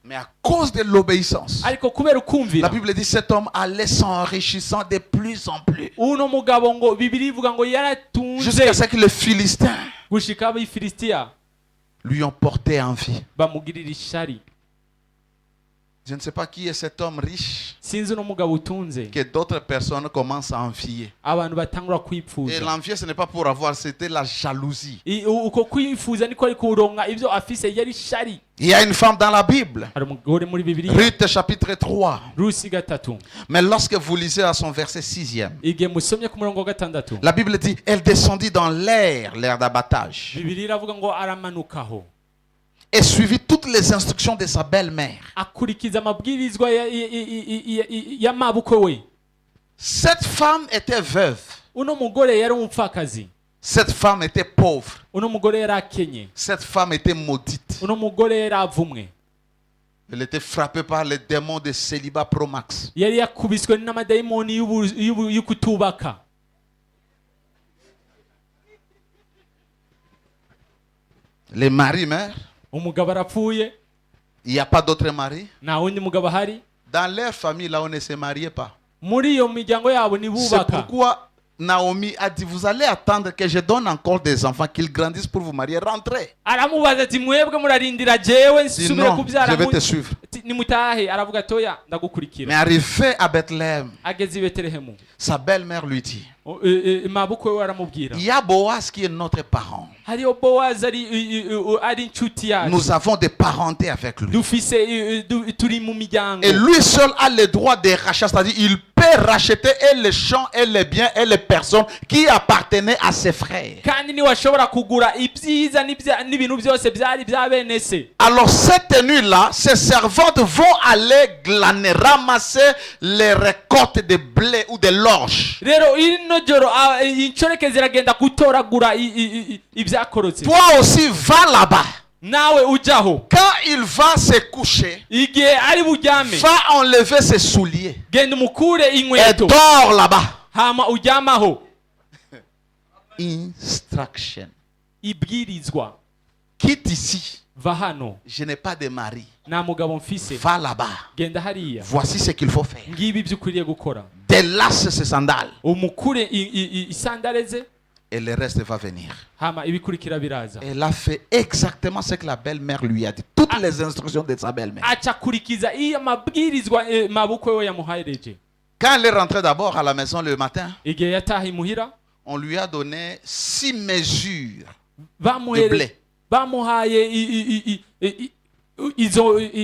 Mais à cause de l'obéissance, ariko kubera la ukumvira Bible dit cet homme allait s'enrichissant de plus en plus. uno mugabo ngo Bibiliya ivuga ngo Jusqu'à yaratunze ce que les Philistins gushika abafilisitiya lui ont porté envie. bamugirira ishari. Je ne sais pas qui est cet homme riche Sinzi uno mugabo utunze que d'autres personnes commencent à envier. abantu batangura Et kwipfuza. l'envier, ce n'est pas pour avoir, c'était la jalousie. Uko kwifuza niko ari kuronka ibyo afise, yari ishari. Il y a une femme dans la Bible, hari umugore muri Bibiliya Ruth chapitre 3. Rusi gatatu, Mais lorsque vous lisez à son verset 6e, igihe musomye ku murongo wa gatandatu la Bible dit, elle descendit dans l'air d'abattage, Bibiliya iravuga ngo aramanukaho et suivit toutes les instructions de sa belle-mère. akurikiza amabwirizwa ya mabukwe we. Cette femme était veuve. Uno mugore yari umupfakazi, Cette femme était pauvre. uno mugore yari akenye, Cette femme était maudite. uno mugore yari avumwe, Elle était frappée par les démons de célibat pro max. yari yakubiswe n'amadayimoni y'ukutubaka. Les maris meurent. Umugabo arapfuye, Il n'y a pas d'autres maris. nta wundi mugabo ahari, Dans leur famille, là, on ne se mariait pas. muri iyo miryango yabo C'est ntibubaka. pourquoi Naomi a dit, vous allez attendre que je donne encore des enfants, qu'ils grandissent pour vous marier. Rentrez. Aramubaza ati mwebwe murarindira jewe nsubire Sinon, kubyara je vais te suivre. nimutahe. Aravuga atoya Mais ndagukurikira. arrivé à Bethléem, Ageze i Betelehemu, sa belle-mère lui dit, mabukwe we aramubwira, il y a Boaz qui est notre parent. hariyo Bowazi ari inshuti yacu, Nous avons des parentés avec lui. dufise turi mu miryango. Et lui seul a le droit de racheter, c'est-à-dire il peut racheter et les champs et les biens et les personnes qui appartenaient à ses frères. kandi niwe ashobora kugura ibyiza n'ibintu byose byari bya bene se. Alors cette nuit-là, ses servantes vont aller glaner, ramasser les récoltes de blé ou de l'orge. Rero ino joro inshoreke ziragenda gutoragura ibyakorotse. Toi aussi, va là-bas. Nawe ujaho, Quand il va se coucher, igihe ari buryame va enlever ses souliers genda umukure et inkweto dors là-bas. hama uryamaho. Instruction. Ibwirizwa, Quitte ici. va hano, Je n'ai pas de mari. nta mugabo mfise, Va là-bas. genda hariya, Voici ce qu'il faut faire. ngibi ibyo ukwiriye gukora. Délace ses sandales. Umukure isandare ze, Et le reste va venir. hama ibikurikira biraza. Elle a fait exactement ce que la belle-mère lui a dit. Toutes les instructions de sa belle-mère. Acakurikiza iyo mabwirizwa mabukwe we yamuhayereje. Quand elle est rentrée d'abord à la maison le matin, Igihe yataha imuhira on lui a donné 6 mesures de bamuhaye blé.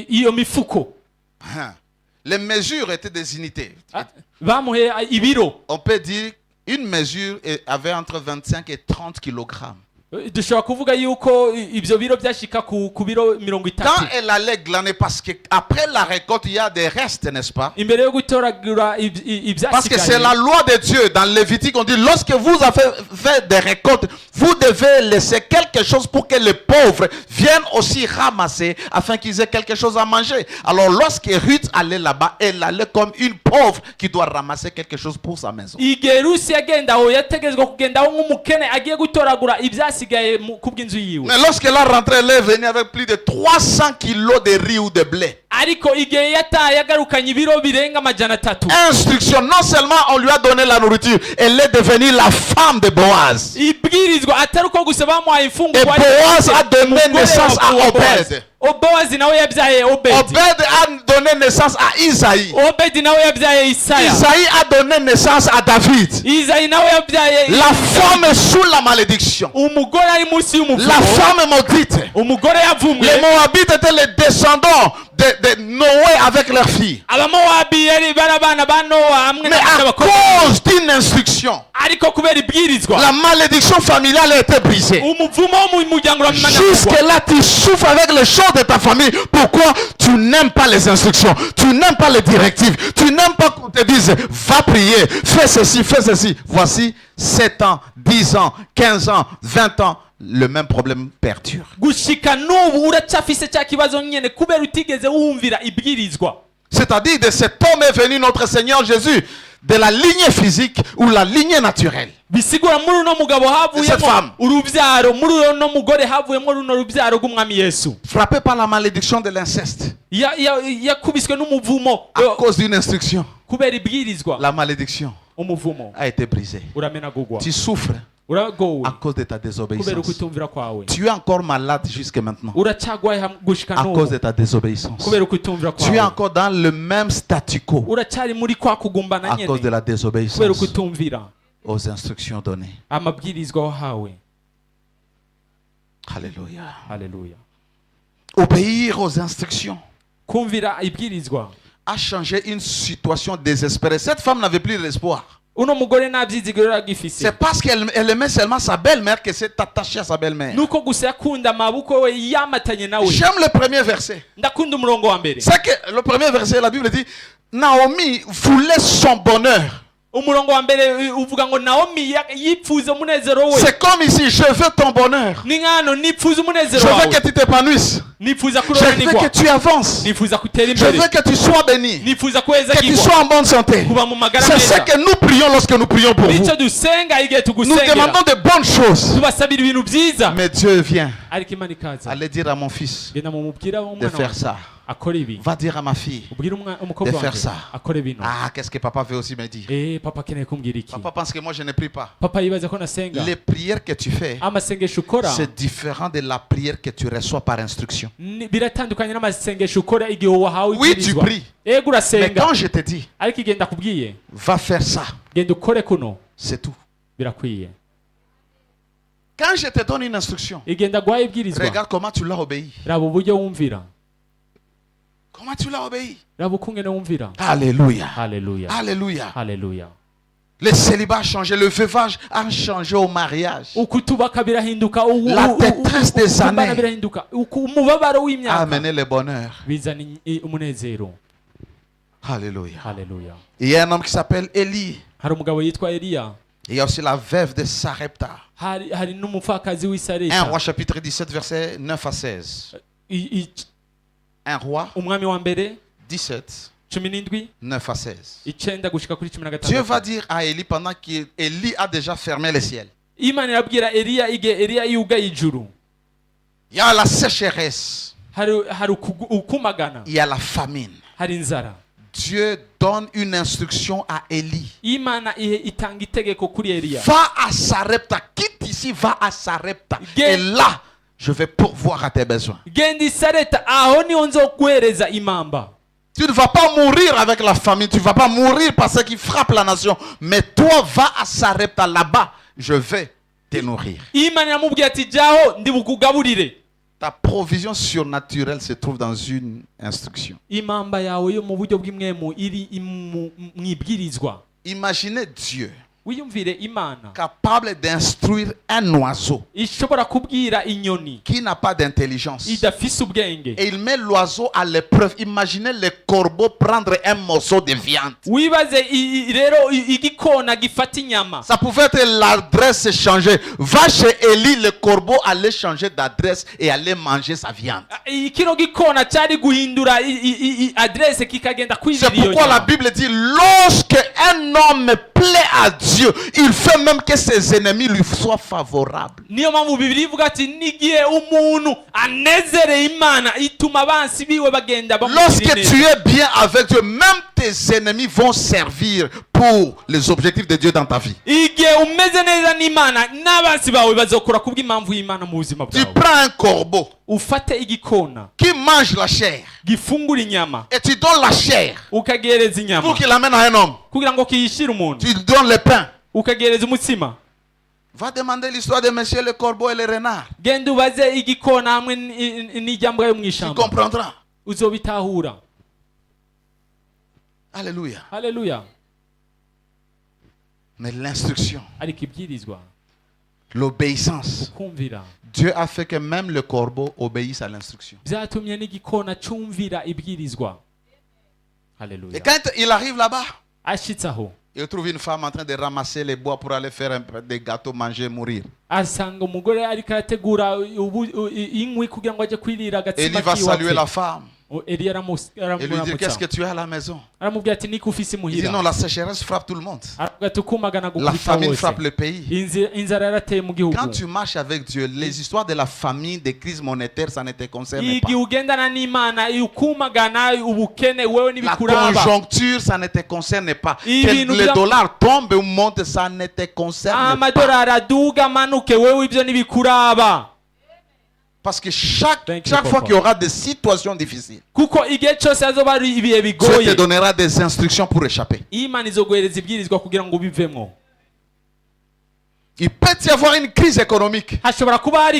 iyo mifuko. Hein. Les mesures étaient des unités. Bamuhaye ibiro. On peut dire une mesure avait entre 25 et 30 kilogrammes. Dushobora kuvuga yuko ibyo biro byashika ku biro 30. Quand elle allait glaner, parce qu'après la récolte, il y a des restes, n'est-ce pas? Imbere yo gutoragura Parce que c'est ibyashikaye, la loi de Dieu. Dans Lévitique, on dit, lorsque vous avez fait des récoltes, vous devez laisser quelque chose pour que les pauvres viennent aussi ramasser, afin qu'ils aient quelque chose à manger. Alors lorsque Ruth allait là-bas, elle allait comme une pauvre qui doit ramasser quelque chose pour sa maison. igihe Rusi yagenda aho yategezwa kugenda aho nk'umukene agiye gutoragura ibyasi byasigaye kubw'inzu yiwe. Mais lorsqu'elle a rentré, elle est venue avec plus de 300 kilos de riz ou de blé. Ariko igihe yataye yagarukanye ibiro birenga amajana 3. Instruction. Non seulement on lui a donné la nourriture, elle est devenue la femme de Boaz. Ibwirizwa atari uko gusa bamuhaye Et imfungurwa. Boaz a donné naissance à Obed. Bowazi nawe yabyaye Obedi. Obed a donné naissance à Isaïe. Obedi nawe yabyaye Isaya. Isaïe a donné naissance à David. Isayi nawe yabyaye. La femme est sous la malédiction. Umugore ari munsi y'umuvumo. La femme est maudite. Umugore yavumwe. Les Moabites étaient les descendants de Noé avec leurs filles. Abamowabi yari barabana ba Nowa hamwe Mais à cause d'une instruction, ariko kubera ibwirizwa la malédiction familiale a été brisée. umuvumo wo mu muryango uramanyagurwa. Jusque-là, tu souffres avec les choses de ta famille. Pourquoi? Tu n'aimes pas les instructions. Tu n'aimes pas les directives. Tu n'aimes pas qu'on te dise, va prier, fais ceci, fais ceci. Voici 7 ans, 10 ans, 15 ans, 20 ans. Le même problème perdure. Gushika n'ubu uracyafise cya kibazo nyene kubera utigeze wumvira ibwirizwa. C'est-à-dire de cet homme est venu notre Seigneur Jésus de la lignée physique ou la lignée naturelle. Bisigura muri uno mugabo havuyemo urubyaro, muri uno mugore havuyemo runo rubyaro rw'umwami Yesu. Frappé par la malédiction de l'inceste. Yakubiswe n'umuvumo À cause d'une instruction. kubera ibwirizwa. La malédiction Umuvumo a été brisée. uramenagurwa. Tu souffres Uragowe à cause de ta kubera désobéissance. ukutumvira kwawe. Tu es encore malade jusqu'à maintenant Uracyagwaye gushika à cause de n'ubu ta désobéissance. kubera ukutumvira Tu es kwawe. encore dans le même statu quo Uracyari muri kwa kugumbana à cause de nyene la kubera désobéissance ukutumvira aux instructions données. amabwirizwa wahawe. Alléluia. Haleluya. Obéir aux instructions Kumvira ibwirizwa. a changé une situation désespérée. Cette femme n'avait plus d'espoir. Uno mugore nta byizigiro agifise. C'est parce qu'elle aimait seulement sa belle-mère qu'elle s'est attachée à sa belle-mère. Nuko gusa yakunda amaboko we yamatanye nawe. J'aime le premier verset. Ndakunda umurongo wa mbere. C'est que le premier verset, la Bible dit, Naomi voulait son bonheur. Umurongo wa mbere uvuga ngo Naomi yipfuza umunezero we. C'est comme ici, je veux ton bonheur. Ni ngano nipfuza Je umunezero veux wawe. que tu t'épanouisses. Nifuza Je veux kuroranirwa. que tu avances. Nifuza kutera Je imbere. veux que tu sois béni. Nifuza Que tu kwezagirwa. sois en bonne santé. Kuba mu magara C'est ce meza. que nous prions lorsque nous prions pour vous. Nicyo dusenga igihe Nous tugusengera. demandons de bonnes choses. Tubasabira ibintu byiza. Mais Dieu vient. Ariko Imana ikaza. Allez dire à mon fils Genda mu mubwira de w'umwana faire wawe ça. akora ibi. Va dire à ma fille Ubwira umukobwa de faire wanjye ça. akora ibintu. Ah, qu'est-ce que papa veut aussi me dire? Papa akeneye kumbwira iki? Papa pense que moi je ne prie pas. Papa yibaza ko nasenga. Les prières que tu fais, Amasengesho ukora c'est différent de la prière que tu reçois par instruction. biratandukanye n'amasengesho ukora igihe wahawe Oui, tu ibwirizwa. pries. Ego Mais urasenga quand je te dis, ariko igenda kubwiye va faire ça, genda ukore kuno c'est tout. birakwiye. Quand je te donne une instruction, Igenda guhaye ibwirizwa. regarde comment tu l'as obéi. Raba uburyo wumvira. Comment tu l'as obéi? Raba ukungene wumvira. Alléluia. Haleluya. Alléluia. Haleluya. Le célibat a changé, le veuvage a changé au mariage. Ukutubaka birahinduka. La détresse des ukubana années birahinduka. Umubabaro a w'imyaka amené le bonheur. bizana umunezero. Alléluia. Haleluya. Il y a un homme qui s'appelle Élie. Hari umugabo yitwa Eliya. Il y a aussi la veuve de Sarepta. Hari n'umupfakazi 1 w'Isareta. roi chapitre 17 verset 9 à 16. 1 roi Umwami wa mbere 17 17 9 à 16. icenda gushika kuri 16. Dieu va dire à Élie pendant qu'Élie a déjà fermé le ciel. Imana irabwira Eliya igihe Eliya yugaye ijuru. Il y a la sécheresse. Hari ukumagana. Il y a la famine. Hari inzara. Dieu donne une instruction à Élie. Imana itanga itegeko kuri Eliya. Va à Sarepta. Quitte ici, va à Sarepta. Ge- Et là, je vais pourvoir à tes besoins. Genda i Sareta aho niho nzoguhereza imamba. Tu ne vas pas mourir avec la famine. Tu ne vas pas mourir par ce qui frappe la nation. Mais toi, va à Sarepta. Là-bas, je vais te nourrir. Imana iramubwira ati jaho ndi bukugaburire. Ta provision surnaturelle se trouve dans une instruction. Imamba yawe yo mu buryo bw'imwemu iri mwibwirizwa. Imaginez Dieu Wiyumvire Imana capable d'instruire un oiseau ishobora kubwira inyoni qui n'a pas d'intelligence. idafise ubwenge. Et il met l'oiseau à l'épreuve. Imaginez le corbeau prendre un morceau de viande. Wibaze rero igikona gifata inyama. Ça pouvait être l'adresse changée. Va chez Élie, le corbeau allait changer d'adresse et allait manger sa viande. Kino gikona cyari guhindura adresse kikagenda C'est kwizira iyo pourquoi la nyama. Bible dit, lorsque un homme plaît à Dieu, il fait même que ses ennemis lui soient favorables. niyo mpamvu bibiri ivuga ati n'igihe umuntu anezereye imana ituma abansi biwe bagenda Lorsque bamugirira tu neza. es bien avec Dieu, même tes ennemis vont servir pour les objectifs de Dieu dans ta vie. igihe umeze neza n'imana n'abansi bawe bazokora kubw'impamvu y'imana mu buzima Tu bwawe. prends un corbeau ufate igikona qui mange la chair gifungura inyama et tu donnes la chair ukagihereza inyama pour qu'il l'amène à un homme. kugira ngo kiyishire umuntu, Tu lui donnes le pain. ukagihereza umutsima. Va demander l'histoire de monsieur le corbeau et le renard. genda ubaze igikona hamwe n'ijyambwa yo mu Tu ishyamba, comprendras. uzobitahura. Alléluia. haleluya. Mais l'instruction, ariko ibyirizwa, l'obéissance, ukumvira, Dieu a fait que même le corbeau obéisse à l'instruction. byatumye n'igikona cyumvira ibwirizwa. Et haleluya. quand il arrive là-bas, ashitse aho il trouve une femme en train de ramasser les bois pour aller faire un peu des gâteaux, manger, mourir. asanga umugore ariko arategura inkwi kugira ngo ajye kwirira Élie agatsima va saluer kiwe. la femme Eliya et lui dire qu'est-ce que tu as à la maison. aramubwira ati niko ufise Il dit non, imuhira. la sécheresse frappe tout le monde. aravuga ati ukumagana La gukubita famine bose, frappe le pays. inzara yarateye mu gihugu. Quand tu marches avec Dieu, les histoires de la famine, des crises monétaires, ça ne te concerne pas. igihe ugendana n'imana ukumagana ubukene wewe La n'ibikuraba, conjoncture, ça ne te concerne pas. Il Que vit nous le bien- dollar tombe ou monte, ça ne te concerne pas. amadolari aduga amanuke wewe ibyo n'ibikuraba. Parce que Thank you, chaque fois Papa. qu'il y aura des situations difficiles, kuko igihe cyose hazoba hari ibihe Dieu te bigoye, donnera des instructions pour échapper. imana izoguhereza ibwirizwa kugira ngo ubivemo. Il peut y avoir une crise économique. hashobora kuba hari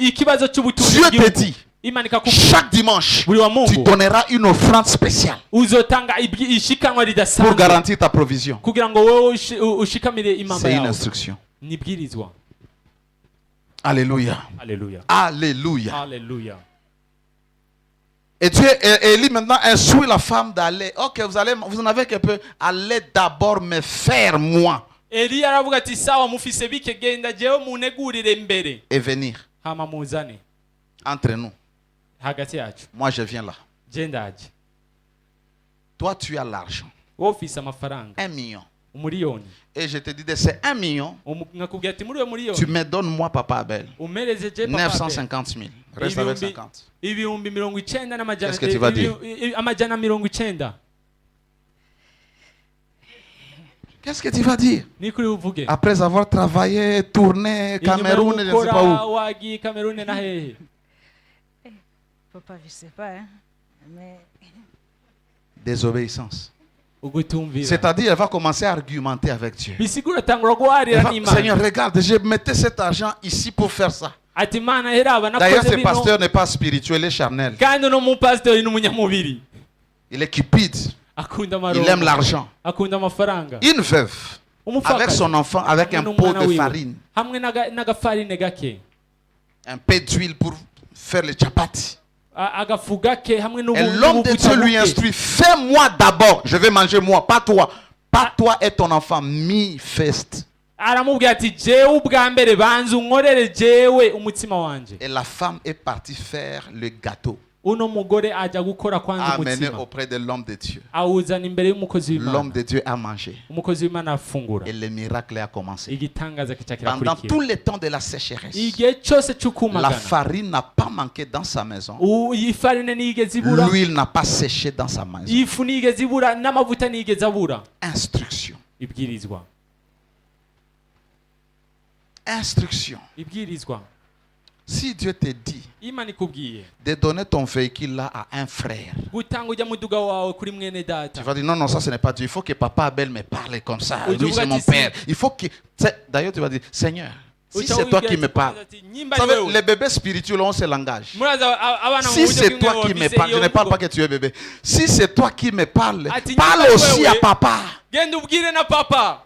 ikibazo cy'ubutunzi Dieu mu te gihugu. dit, imana ikakubwira chaque dimanche, buri wa tu mungu donneras une offrande spéciale uzotanga ishikanwa pour ridasanzwe garantir ta provision. kugira ngo wowe ushikamire imamba C'est une yawe. instruction. nibwirizwa. Alléluia. Alléluia. Alléluia. Alléluia. Et Dieu, Élie maintenant instruit la femme d'aller. Ok, vous en avez que peu. Allez d'abord me faire moi Eliya aravuga ati sawa mufise bike genda jewe munegurire mbere et venir hama muzane entre nous. hagati yacu. Moi, je viens là. Je ndaje. Toi, tu as l'argent. wowe ufise amafaranga 1 million. umuriyoni. Et je te dis de ces 1 million, nkakubwira ati muri uyo tu muriyoni me donnes moi, Papa Abel, umereze je papa 950 000. Reste avec 50. ibihumbi 90 n'amajana Qu'est-ce que tu vas dire? amajana 90. Qu'est-ce que tu vas dire? ni kuri uvuge Après avoir travaillé, tourné, Cameroun, je ne sais pas où. wagiye Cameroun na hehe. Papa, je sais pas, hein. Mais Désobéissance. ugutumvira. C'est-à-dire, elle va commencer à argumenter avec Dieu. bisigura tangura guharira Elle va, n'Imana. Seigneur, regarde, je mettais cet argent ici pour faire ça. ati Mana heraba D'ailleurs, nakoze ce bino pasteur n'est pas spirituel, il est charnel. kandi no mupastori n'umunyamubiri Il est cupide. akunda Il aime amarongo l'argent. akunda amafaranga. Une veuve, avec umupfakazi son enfant, avec un pot de farine, hamwe n'agafarine gake, un peu d'huile pour faire les chapati. agafu gake hamwe Et l'homme de Dieu lui instruit, fais-moi d'abord, je vais manger moi, pas toi. Pas toi et ton enfant, mi-fest. aramubwira ati jewe ubwa mbere banza unkorere jewe umutsima wanje. Et la femme est partie faire le gâteau, uno mugore ajya gukora kwanza amené umutsima auprès de l'homme de Dieu. awuzana imbere y'umukozi L'homme w'Imana. de Dieu a mangé. umukozi w'Imana afungura Et le miracle a commencé. igitangaza kica Pendant kirakurikira. tout le temps de la sécheresse, igihe cyose la cy'ukumagana farine n'a pas manqué dans sa maison. ifarine niyigeze ibura, L'huile n'a pas séché dans sa maison. ifu niyigeze ibura, n'amavuta niyigeze abura. Instruction. ibwirizwa Instruction. ibwirizwa. Si Dieu te dit Imana ikubwiye de donner ton véhicule là à un frère, gutanga ujya muduga wawe kuri mwene tu data, vas dire non, non, ça ce n'est pas Dieu. Il faut que Papa Abel me parle comme ça. Oui, Lui, tu c'est vas mon dire, père. Il faut que. D'ailleurs, tu vas dire Seigneur, si Uca c'est toi wibwira qui ati, me parles. ati, Vous nyimba ari savez, wewe. les bébés spirituels ont ce langage. Muraza abana mu Si buryo c'est bw'imwe toi qui me bafise parles, je iyo ne parle mvugo. pas que tu es bébé. Si c'est toi qui me parles, Ati, parle nyimba aussi wewe. à papa. genda ubwire na papa,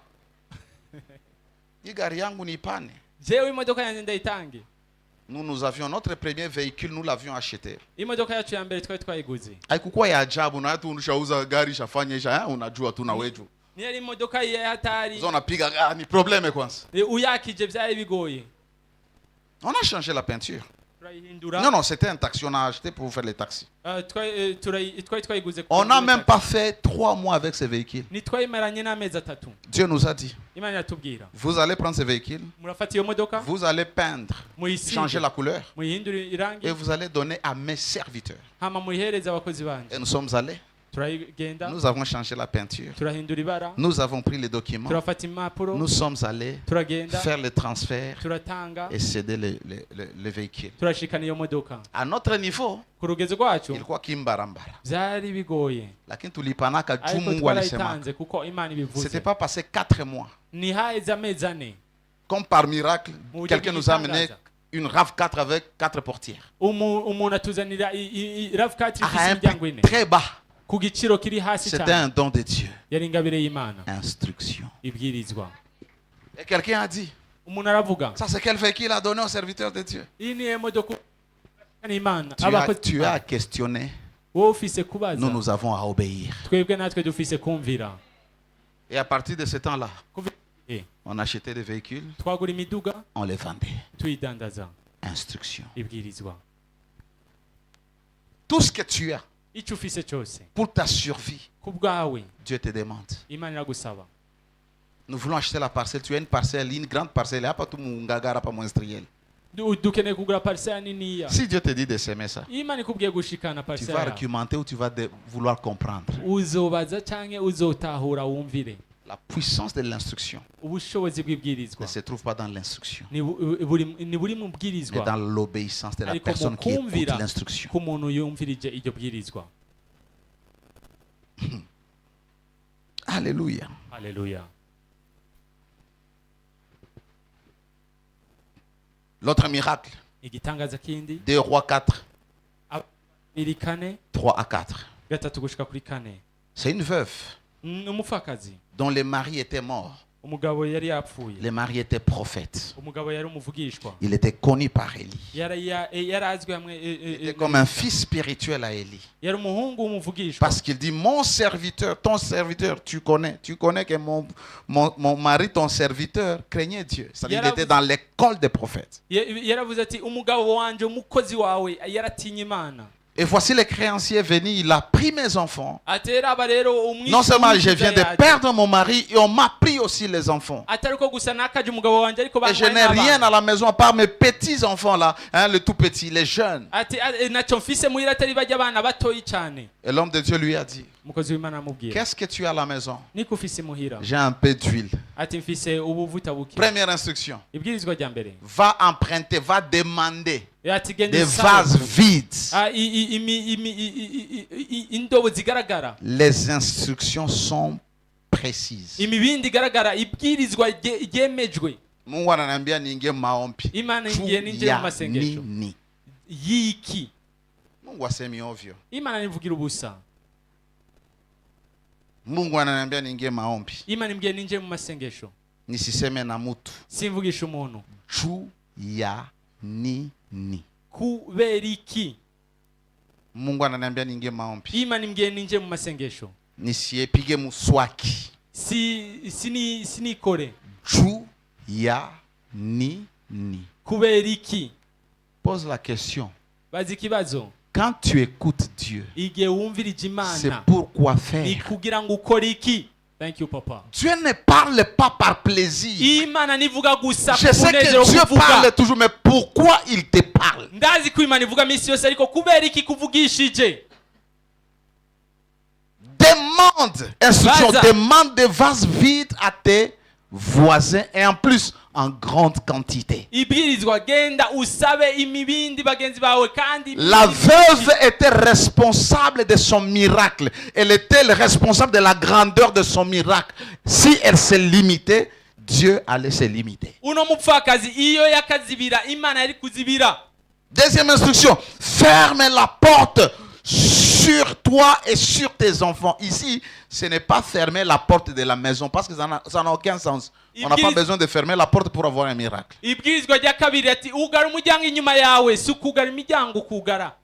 Hii gari yangu ni pane. jewe imodoka yanjye ndayitange. Nous avions notre premier véhicule, nous l'avions acheté. imodoka yacu ya mbere twari twayiguze, Haikukuwa ya ajabu na hata unashauza gari shafanya isha, unajua tu na wetu. niyo ari imodoka ya hatari. Sasa unapiga ni problème kwanza. uyakije byari bigoye. On a changé la peinture. turayihindura. Non, non, c'était un taxi. On a acheté pour faire les taxis. Twari twayiguze On n'a même pas fait 3 mois avec ces véhicules. ntitwayimaranye n'amezi 3. Dieu nous a dit, Imana iratubwira vous allez prendre ces véhicules, murafata iyo modoka vous allez peindre, muyisige changer la couleur, muyihindure irangi et vous allez donner à mes serviteurs. hama muyihereze abakozi banje. Et nous sommes allés, Turayigenda nous avons changé la peinture, turahindura ibara nous avons pris les documents, turafata impapuro nous sommes allés turagenda faire le transfert turatanga et céder les véhicules. turashikana iyo modoka. À notre niveau, Ku rugezo rwacu ilikuwa kimbarambara. byari bigoye Lakini tulipanaka juu ariko Mungu alisema. twarayitanze kuko Imana ibivuze. C'était pas passé 4 mois. Ni haheze amezi 4 Comme par miracle, Mu quelqu'un nous a amené gitangaza. une RAV4 avec 4 portières. umuntu atuzanira RAV4 À ifise un imiryango prix 4 très bas. ku giciro kiri hasi C'était cyane. un don de Dieu. Yari ingabire y'Imana. Instruction. Ibwirizwa. Et quelqu'un a dit, Umuntu aravuga ça c'est quel véhicule a donné au serviteur de Dieu. iyi ni modoka n'Imana. Tu as questionné, wowe ufise kubaza nous nous avons à obéir. twebwe natwe dufise kumvira. Et à partir de ce temps-là, Kuva igihe on achetait des véhicules, twagura imiduga on les vendait. tuyidandaza. Instruction. Ibwirizwa. Tout ce que tu as Icyo ufise cyose pour ta survie, ku bwawe Dieu te demande. Imana iragusaba. Nous voulons acheter la parcelle. Tu as une parcelle, une grande parcelle. Il n'y a pas tout mon gagara, pas mon industriel. Dukeneye kugura parcelle niniya. Si Dieu te dit de s'aimer ça, Imana ikubwiye gushikana tu parcelle vas yawe. argumenter ou tu vas vouloir comprendre. Uzobaza canke uzotahura wumvire. La puissance de l'instruction Ubushobozi ne bw'ibwirizwa se trouve pas dans l'instruction, ni buri mu mais bwirizwa dans l'obéissance de la ariko personne qui écoute mukumvira l'instruction. ku muntu yumvirije iryo bwirizwa. Alléluia. Haleluya. L'autre miracle, Igitangaza kindi 2 Rois 4, iri 4 3 à 4. gatatu gushika kuri 4. C'est une veuve Umupfakazi dont le mari était mort. umugabo yari yapfuye. Le mari était prophète. Umugabo yari umuvugishwa. Il était connu par Élie. Yarazwi hamwe Il était comme un fils spirituel à Élie. yari umuhungu w'umuvugishwa. Parce qu'il dit, mon serviteur, ton serviteur, tu connais que mon mari, ton serviteur, craignait Dieu. C'est-à-dire qu'il était dans l'école des prophètes. Yaravuze ati umugabo wanje umukozi wawe yaratinye Imana. Et voici le créancier venu, il a pris mes enfants. Atera aba rero umwishywa Non seulement je viens de yaje. perdre mon mari, et on m'a pris aussi les enfants. Atari ko gusa nakaje umugabo wanje ariko Et je n'ai rien à la maison à part mes petits-enfants là, hein, le tout petit, les jeunes. ati naco mfise muhira atari bajya abana batoyi cyane. Et l'homme de Dieu lui a dit, Umukozi w'Imana amubwira qu'est-ce que tu as à la maison? niko ufise muhira. J'ai un peu d'huile. Ati mfise ubuvuta buke. Première instruction, Ibwirizwa rya mbere va emprunter, va demander ati genda des usabe. vases vides. Indobo zigaragara. Les instructions sont précises. Imibindi igaragara ibwirizwa ryemejwe. Mungu ananiambia niingie maombi. Imana Juu ingiye ninjye mu ya masengesho. nini? Yiki. Mungu asemi ovyo. Imana nivugira ubusa. Mungu ananiambia niingie maombi. Imana imbwiye ninjye mu masengesho. Nisiseme na mutu. Simvugisha umuntu. Juu ya nini? Kubera iki? Mungu ananiambia niingie maombi. Imana imbwiye ninjye mu masengesho. Nisiepige muswaki. Sinikore. Juu ya nini? Kubera iki? Pose la question. Bazi ikibazo. Quand tu écoutes Dieu, Igihe wumvirije c'est Imana pourquoi ni faire. kugira ngo ukore iki? Thank you papa. Dieu ne parle pas par plaisir. Imana nivuga gusa Je sais que Dieu parle toujours, mais pourquoi il te parle? Ndazi ko Imana ivuga misi yose ariko kubera iki kuvugishije? Demande, instruction, Vaza. demande des vases vides à tes voisins et en plus en grande quantité. Ibwirizwa genda usabe imibindi bagenzi bawe kandi La veuve était responsable de son miracle. Elle était le responsable de la grandeur de son miracle. Si elle se limitait, Dieu allait se limiter. uno mupfakazi iyo yakazibira Imana yari kuzibira. Deuxième instruction, ferme la porte sur toi et sur tes enfants. Ici, ce n'est pas fermer la porte de la maison parce que ça n'a aucun sens. On n'a pas besoin de fermer la porte pour avoir un miracle. Ibwirizwa rya kabiri ati ugara umuryango inyuma yawe si ukugara imiryango kugara.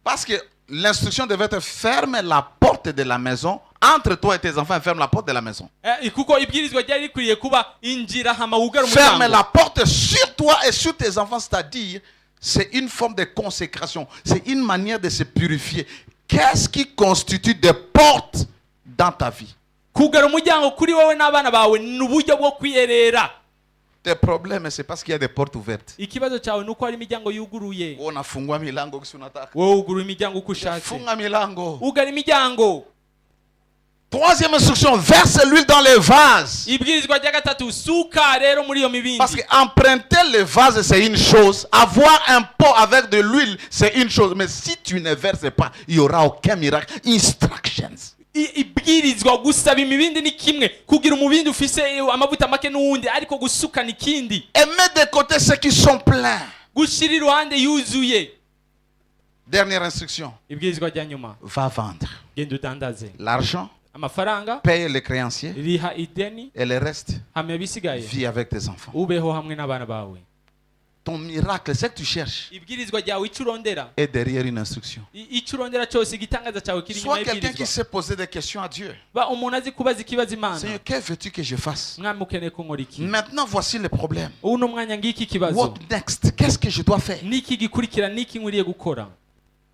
Parce que l'instruction devait être ferme la porte de la maison. Entre toi et tes enfants, ferme la porte de la maison. Kuko ibwirizwa ryari rikwiye kuba injira hama ugara Ferme umuryango. la porte sur toi et sur tes enfants, c'est-à-dire C'est une forme de consécration. C'est une manière de se purifier. Qu'est-ce qui constitue des portes dans ta vie? kugara umuryango kuri wowe n'abana bawe ni uburyo bwo kwiyerera. Tes problèmes, c'est parce qu'il y a des portes ouvertes. Ikibazo cyawe nuko hari imiryango yuguruye. Unafungua milango kisi unataka. Wowe ugura imiryango uko ushatse. Funga milango. Ugara imiryango. Troisième instruction, verse l'huile dans les vases. Ibwirizwa rya gatatu, suka rero muri iyo mibindi. Parce que emprunter les vases, c'est une chose. Avoir un pot avec de l'huile, c'est une chose. Mais si tu ne verses pas, il n'y aura aucun miracle. Instructions. Ibwirizwa gusaba imibindi ni kimwe, kugira umubindi ufise amavuta make n'uwundi, ariko gusuka ni kindi. Et mettre de côté ceux qui sont pleins. Gushira iruhande yuzuye. Dernière instruction. Ibwirizwa rya nyuma, Va vendre. genda udandaze L'argent, amafaranga, paye les créanciers. riha ideni, Et le reste, hamya bisigaye vis avec tes enfants. ubeho hamwe n'abana bawe. Ton miracle, c'est que tu cherches, Ibwirizwa ryawe icyo urondera, est derrière une instruction. icyo urondera cyose, igitangaza cyawe kiri inyuma Sois quelqu'un qui y'ibwirizwa. sait poser des questions à Dieu. Ba umuntu azi kubaza ikibazo Imana. Seigneur, que veux-tu que je fasse? Mwami ukeneye ko nkora iki? Maintenant, voici le problème. Ubu ni umwanya ngiki ikibazo. What next? Qu'est-ce que je dois faire? Niki gikurikira, niki nkwiriye gukora?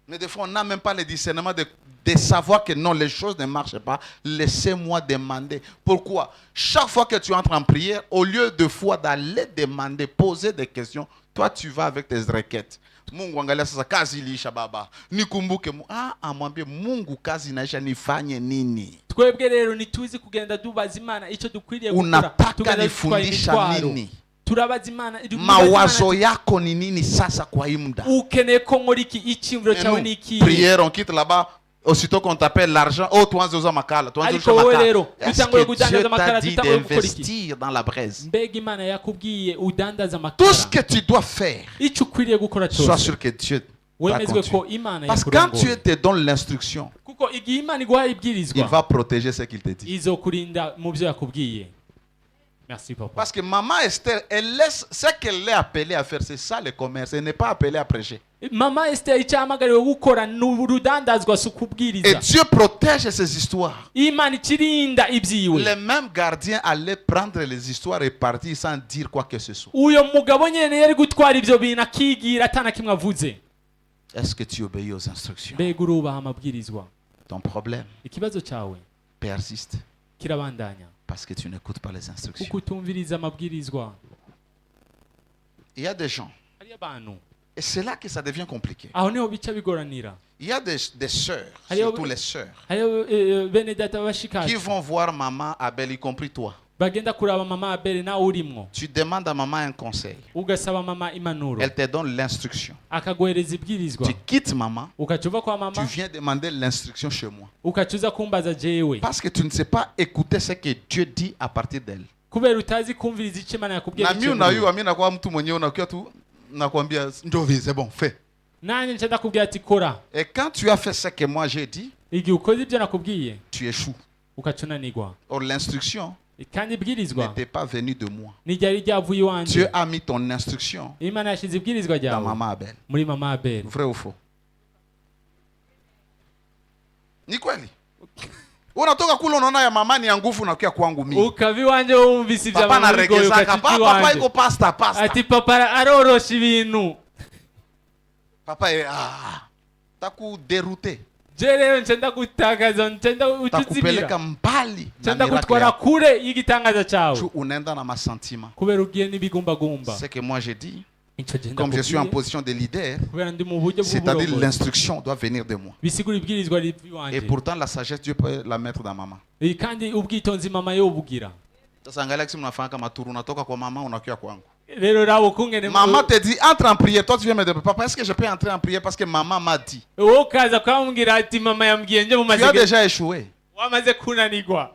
Mais des fois, on n'a même pas le discernement de savoir que non, les choses ne marchent pas. Laissez-moi demander. Pourquoi? Chaque fois que tu entres en prière, au lieu de foi d'aller demander, poser des questions, toi, tu vas avec tes requêtes. Mungu angalia sasa kazi iliisha baba. Nikumbuke amwambie Mungu kazi inaisha nifanye nini? Twebwe rero nituzi kugenda dubaza Imana icyo dukwiriye gukora. Unataka nifundisha nini? Turabaza Imana. Mawazo yako ni nini sasa kwa hii muda? Ukeneye ko nkora iki? Icyumviro cyawe ni iki? Prière, on quitte là-bas. Aussitôt qu'on t'appelle l'argent, oh, tu as besoin de makala. Ariko wowe rero Est-ce utanguye que Dieu kudandaza amakara, t'a dit tutanguye gukora iki? d'investir dans la braise? Mbega Imana yakubwiye udandaza Tout ce amakara. que tu dois faire, Icyo ukwiriye gukora sois cyose, sûr que Dieu va wemezwe ko continuer. Imana Parce que quand yakurongoye. Dieu te donne l'instruction, Kuko igihe Imana iguhaye il ibwirizwa, va protéger ce qu'il te dit. izokurinda mu byo yakubwiye. Merci papa. Parce que maman Esther, elle laisse ce qu'elle est appelée à faire, c'est ça le commerce. Elle n'est pas appelée à prêcher. Mama Esther icyahamagariwe gukora ni urudandazwa si Et ukubwiriza. Dieu protège ces histoires. Imana ikirinda ibyiwe. Les mêmes gardiens allaient prendre les histoires et partir sans dire quoi que ce soit. Uyo mugabo nyene yari gutwara ibyo bintu akigira atana kimwe avuze. Est-ce que tu obéis aux instructions? Mbega urubaha amabwirizwa. Ton problème Ikibazo cyawe persiste kirabandanya parce que tu n'écoutes pas les instructions. kuko utumviriza amabwirizwa. Il y a des gens, Hari abantu et c'est là que ça devient compliqué. aho niho bica bigoranira. Il y a des sœurs, Allez, surtout les sœurs, Hariyo bene data qui bashikaje vont voir maman Abel, y compris toi. bagenda kuraba mama Abeli nawe urimwo, Tu demandes à maman un conseil. ugasaba mama impanuro, Elle te donne l'instruction. akaguhereza ibwirizwa, Tu quittes maman, ukaca uva kwa tu mama viens demander l'instruction chez moi. ukaca uza kumbaza jewe, Parce que tu ne sais pas écouter ce que Dieu dit à partir d'elle. kubera utazi kumviriza icyo Imana yakubwiye. Na mimi unayua, mimi nakuwa mtu mwenyewe unakuwa tu nakwambia ndio c'est bon, fais. Nanjye nca ndakubwira ati kora, Et quand tu as fait ce que moi j'ai dit, igihe ukoze ibyo nakubwiye tu échoues. ukaca unanigwa. Or l'instruction Kandi ibwirizwa n'était pas venue de moi. ntiryari ryavuye iwanjye. Dieu a mis ton instruction Imana yashyize ibwirizwa dans ryawe maman Abel. muri mama Abeli. Vrai ou faux? Ni kweli? Unatoka kule unaona ya mama ni ya nguvu na kia kwangu mimi. Ukava iwanjye wumvise ibya Papa mama bigoye naregeza ukaca papa iwanjye. iko pasta. Ati papa arorosha ibintu. Papa taku dérouté. Je rero nca ndagutakaza, nca ndawucuzibira, Takupeleka mbali nca na miracle ndagutwara yako. kure y'igitangaza cyawe Tu unaenda na masentiment. kubera ugiye n'ibigumbagumba. Ce que moi j'ai dit, Icyo gihe comme je suis en ndakubwiye, position de leader, kubera ndi mu buryo c'est-à-dire bw'uburongozi, l'instruction doit venir de moi. bisigura ibwirizwa riva Et iwanjye. pourtant la sagesse Dieu peut la mettre dans maman. Kandi ubwitonzi mama yo bugira. Sasa angalia kisi mnafanya kama turu unatoka kwa mama unakuja kwangu. Rero rabo kungene Maman te dit entre en prière, toi tu viens me dire papa est-ce que je peux entrer en prière parce que maman m'a dit. wowe ukaza kwambwira ati mama yambwiye nje mu Tu as mazege, déjà échoué. wamaze kunanigwa.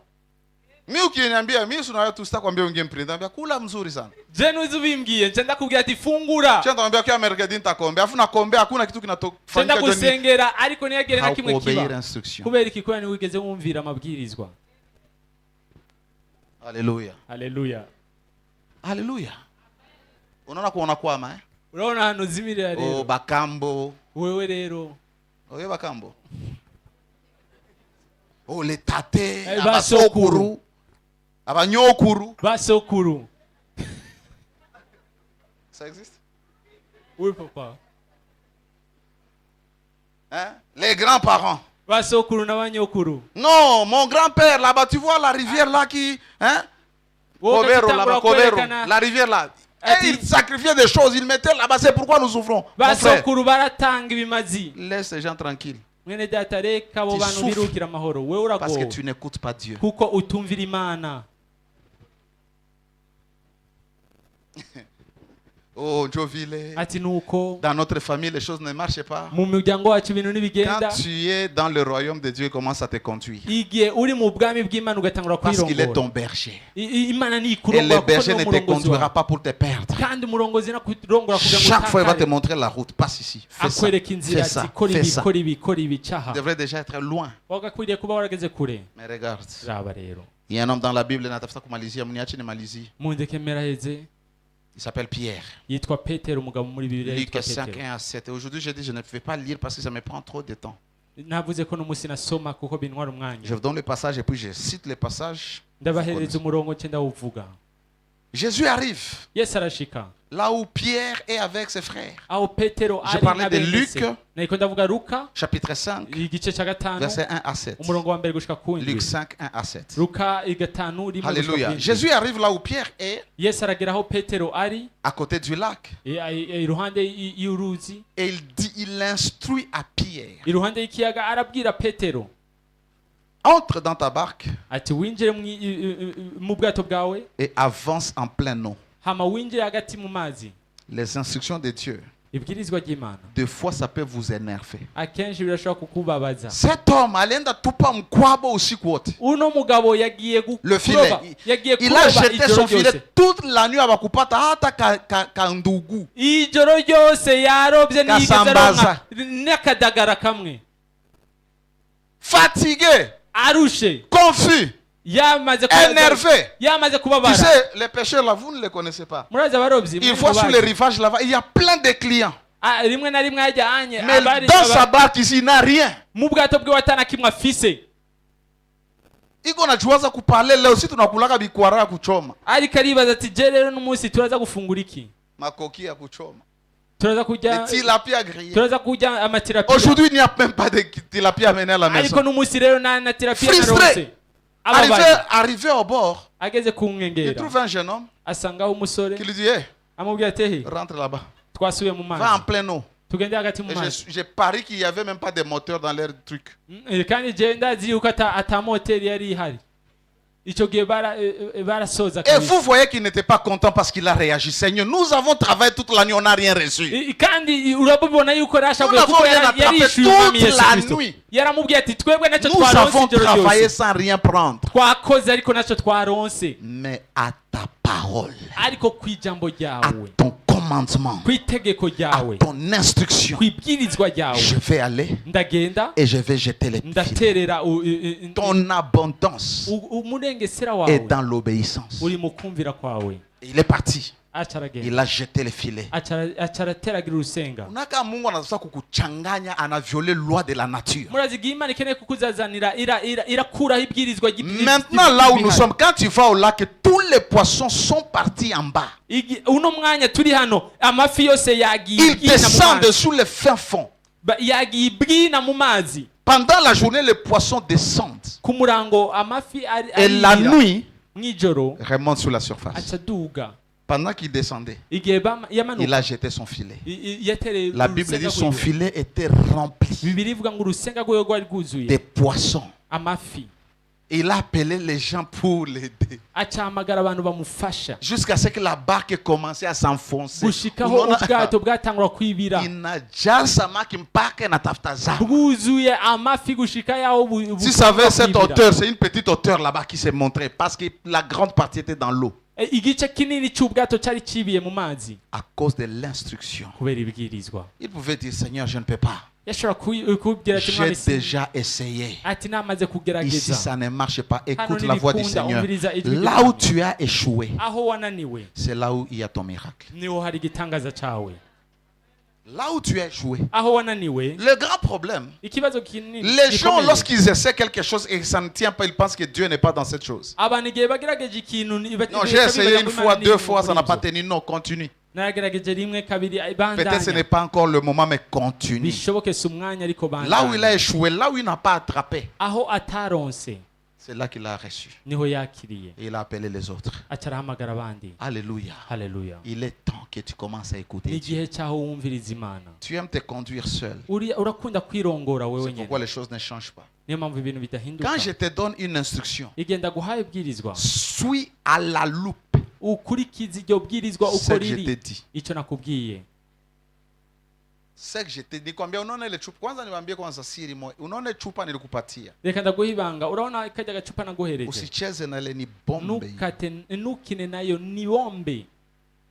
Mimi ukiniambia mimi sina tu sitakwambia unge mprinda, naambia kula mzuri sana. Je nuzi ubimbwiye nca ndakubwira ati fungura, Kisha nitakwambia kwa mercredi nitakuombea, afu nakuombea hakuna kitu nca kinatofanyika Johnny. ndagusengera ariko ntiyagire na kimwe Haukuobéir kiba, instruction. kubera iki kubera ntiwigeze wumvira amabwirizwa. Alléluia. Haleluya. Alléluia. Unaona kuona kwama Urabona hano zimirira Oh rero bakambo. wewe rero Oye bakambo. Oh les tate, Eh, abasokuru, abanyokuru. basokuru. Ça existe? Oui, papa. Hein? Les grands-parents. Basokuru n'abanyokuru. Non, mon grand-père là-bas, tu vois la rivière là qui... Hein? Wowe Covero là-bas, ukitangura Covero, kwerekana la rivière là. Ati- Et ils sacrifiaient des choses, ils mettaient là-bas, c'est pourquoi nous souffrons. Mon frère, basokuru baratanga ibimazi. laisse ces gens tranquilles. Mwene data reka abo Tu bantu souffres. birukira amahoro. Wewe Parce que uragowe tu n'écoutes pas Dieu. kuko utumvira Imana. Oh, Jovile. Ati nuko Dans notre famille, les choses ne marchent pas. mu muryango wacu ibintu Quand ntibigenda. tu es dans le royaume de Dieu, comment ça te conduit? Igihe uri mu bwami bw'Imana ugatangura Parce qu'il est kwirongora. ton berger. Imana ni Et ikurongora le kuko berger ni ne te umurongozi conduira wawe. pas pour te perdre. Kandi umurongozi nakurongora kugira ngo Chaque fois, il va te utakare. montrer la route. Passe ici. Fais ça. Akwereka inzira Fais ça. ati kora Fais ibi ça. kora ibi kora ibi caha. Tu devrais déjà être loin. Wagakwiriye kuba warageze kure. Mais regarde. Raba rero. Il y a un homme dans la Bible, Natafuta kumalizia, mniache nimalizie. Mundeke mperaheze. Il s'appelle Pierre. Yitwa Petero, umugabo muri Bibiliya Luc yitwa 5, Petero. 1 à 7. Et aujourd'hui, j'ai dit, je ne vais pas lire parce que ça me prend trop de temps. Navuze ko n'umunsi nasoma kuko bintwara Je umwanya. vous donne le passage et puis je cite le passage. Ndabahereza umurongo nce ndawuvuga. Jésus arrive Yesu arashika. là où Pierre est avec ses frères. Aho Petero Je ari parlais de n'abene se. Luc. Nariko ndavuga Luka Chapitre 5, igice cya gatanu verset 1 à 7. umurongo wa mbere gushika ku ndwi. Luc 5, 1 à 7. Luka igatanu rimwe gushika Alléluia. ku ndwi. Jésus arrive là où Pierre est, Yesu aragera aho Petero ari à côté du lac. iruhande y'uruzi, Et il dit, il instruit à Pierre. iruhande y'ikiyaga arabwira Petero Entre dans ta barque ati winjire mu bwato bwawe et avance en plein eau. hama winjire hagati mu mazi. Les instructions de Dieu, Ibwirizwa ry'Imana des fois, ça peut vous énerver. akenshi birashobora kukubabaza. Cet homme, alienda tupa mkwabo usiku wote. Uno mugabo yagiye Le filet. kuroba, yagiye Il a kuroba jeté ijoro son filet ryose. toute la nuit abakupata hata kandugu. Ijoro ryose yarobye ntiyigeze Kasambaza. aronka n'akadagara kamwe. Fatigué, Arushe, confus, yamaze énervé. yamaze Tu kubabara. sais, les pêcheurs là, vous ne les connaissez pas. Murazi abarobyi Une fois sur les rivages là-bas, il y a plein de clients. rimwe na rimwe yajyanye Mais dans sa barque ici, il n'a rien. mu bwato bwe watana kimwe afise, Iko najuwaza kupale leo si tunakulaka bikwara ya kuchoma. ariko aribaza ati je rero n'umunsi turaza gufungura iki, Makoki ya kuchoma. turaza kurya Les tilapia grillés. turaza kurya amatirapia. Aujourd'hui, il n'y a même pas de tilapia amené à la maison. ariko n'umunsi rero na tirapia Frustré. narose. Ababaye. Arrivé au bord, Ageze ku il nkengera trouve un jeune homme asangaho umusore qui lui dit, hey, amubwira ati he rentre là-bas. twasubiye mu Va en mazi pleine eau. tugende hagati mu Et mazi. j'ai parié qu'il n'y avait même pas de moteur dans leur truc. Kandi je ndazi yuko ata moteri yari ihari icyo gihe barasoza Et kabisa. vous voyez qu'il n'était pas content parce qu'il a réagi. Seigneur, nous avons travaillé toute la nuit, on n'a rien reçu. Kandi urabibona yuko rashabuye Nous kuko n'avons rien attrapé yarishyuye umwami toute Yesu la Kristo. nuit. Yaramubwiye ati twebwe nacyo Nous twaronse avons ijoro travaillé ryose, sans rien prendre. twakoze ariko nacyo twaronse, Mais à ta parole, ariko ku ijambo à ryawe, ton commandement, ku itegeko à ryawe, ton instruction, ku ibwirizwa ryawe je vais aller ndagenda et je vais jeter les filets. ndaterera Ton abondance umurengesera est wawe dans l'obéissance. uri mu kumvira kwawe. Il est parti. Aca aragenda Il a jeté les filets. aca arateragira urusenga. Unaka Mungu anataka kukuchanganya, ana violé loi de la nature. Murazi igihe Imana ikeneye kukuzazanira irakuraho ibwirizwa Maintenant, là où nous sommes, quand tu vas au lac, tous les poissons sont partis en bas. uno mwanya turi hano amafi yose yagiye Ils ibwina mu descendent mazi. sous le fin fond. Yagiye ibwina mu mazi. Pendant la journée, les poissons descendent. Ku murango amafi Et la nuit, mw'ijoro remonte sur la surface. aca aduga. Pendant qu'il descendait, Igihe il yamanuka a jeté son filet. yatereye La Bible dit urusenga son rwiwe. filet était rempli Bibiliya ivuga ngo urusenga rwiwe rwari rwuzuye de poissons. amafi. Il a appelé les gens pour l'aider. acahamagara abantu bamufasha Jusqu'à ce que la barque commençait à s'enfoncer. gushikaho ubwato bwatangura kwibira Inajaa samaki mpaka inatafuta zamu. bwuzuye amafi gushika yaho Si ça avait cette hauteur, c'est une petite hauteur là-bas qui s'est montrée parce que la grande partie était dans l'eau. igice kinini cy'ubwato cyari kibiye mu mazi À cause de l'instruction. kubera ibwirizwa. Il pouvait dire, Seigneur, je ne peux pas. yashobora kubwira ati J'ai mwami déjà essayé. ati namaze Ici, kugerageza ça ne marche pas. Écoute Hano la voix du nibikunda, Seigneur. umviriza ijwi Là ry'Imana. où tu as échoué, aho wananiwe c'est là où il y a ton miracle. niho hari igitangaza cyawe. Là où tu as échoué. aho wananiwe Le grand problème, ikibazo kinini les gens, gikomeye. lorsqu'ils essaient quelque chose et que ça ne tient pas, ils pensent que Dieu n'est pas dans cette chose. abantu igihe bagerageje ikintu Non, j'ai essayé une fois, deux fois, ça n'a pas tenu. Non, continue. naragerageje rimwe kabiri Peut-être ce n'est bandanya pas encore le moment, mais continue. bishoboke si umwanya ariko Là où il a bandanya échoué, là où il n'a pas attrapé, aho ataronse c'est là qu'il a reçu. niho yakiriye Et il a appelé les autres. acarahamagara abandi. Alléluia. Haleluya. Il est temps que tu commences à écouter ni Dieu. igihe cyaho wumviriza imana. Tu aimes te conduire seul. Urakunda kwirongora wewe C'est nyine, pourquoi les choses ne changent pas. niyo mpamvu ibintu bidahinduka. Quand je te donne une instruction, igihe ndaguhaye ibwirizwa suis à la loupe ukurikiza iryo bwirizwa ce uko que je riri t'ai dit. icyo nakubwiye. C'est que je t'ai dit kwambia unaona ile chupa kwanza niwaambie kwanza siri moja. Unaona chupa nilikupatia. reka ndaguha ibanga, urabona kajya gacupa naguhereje, Usicheze na ile ni bombe. ntukine nayo, ni bombe.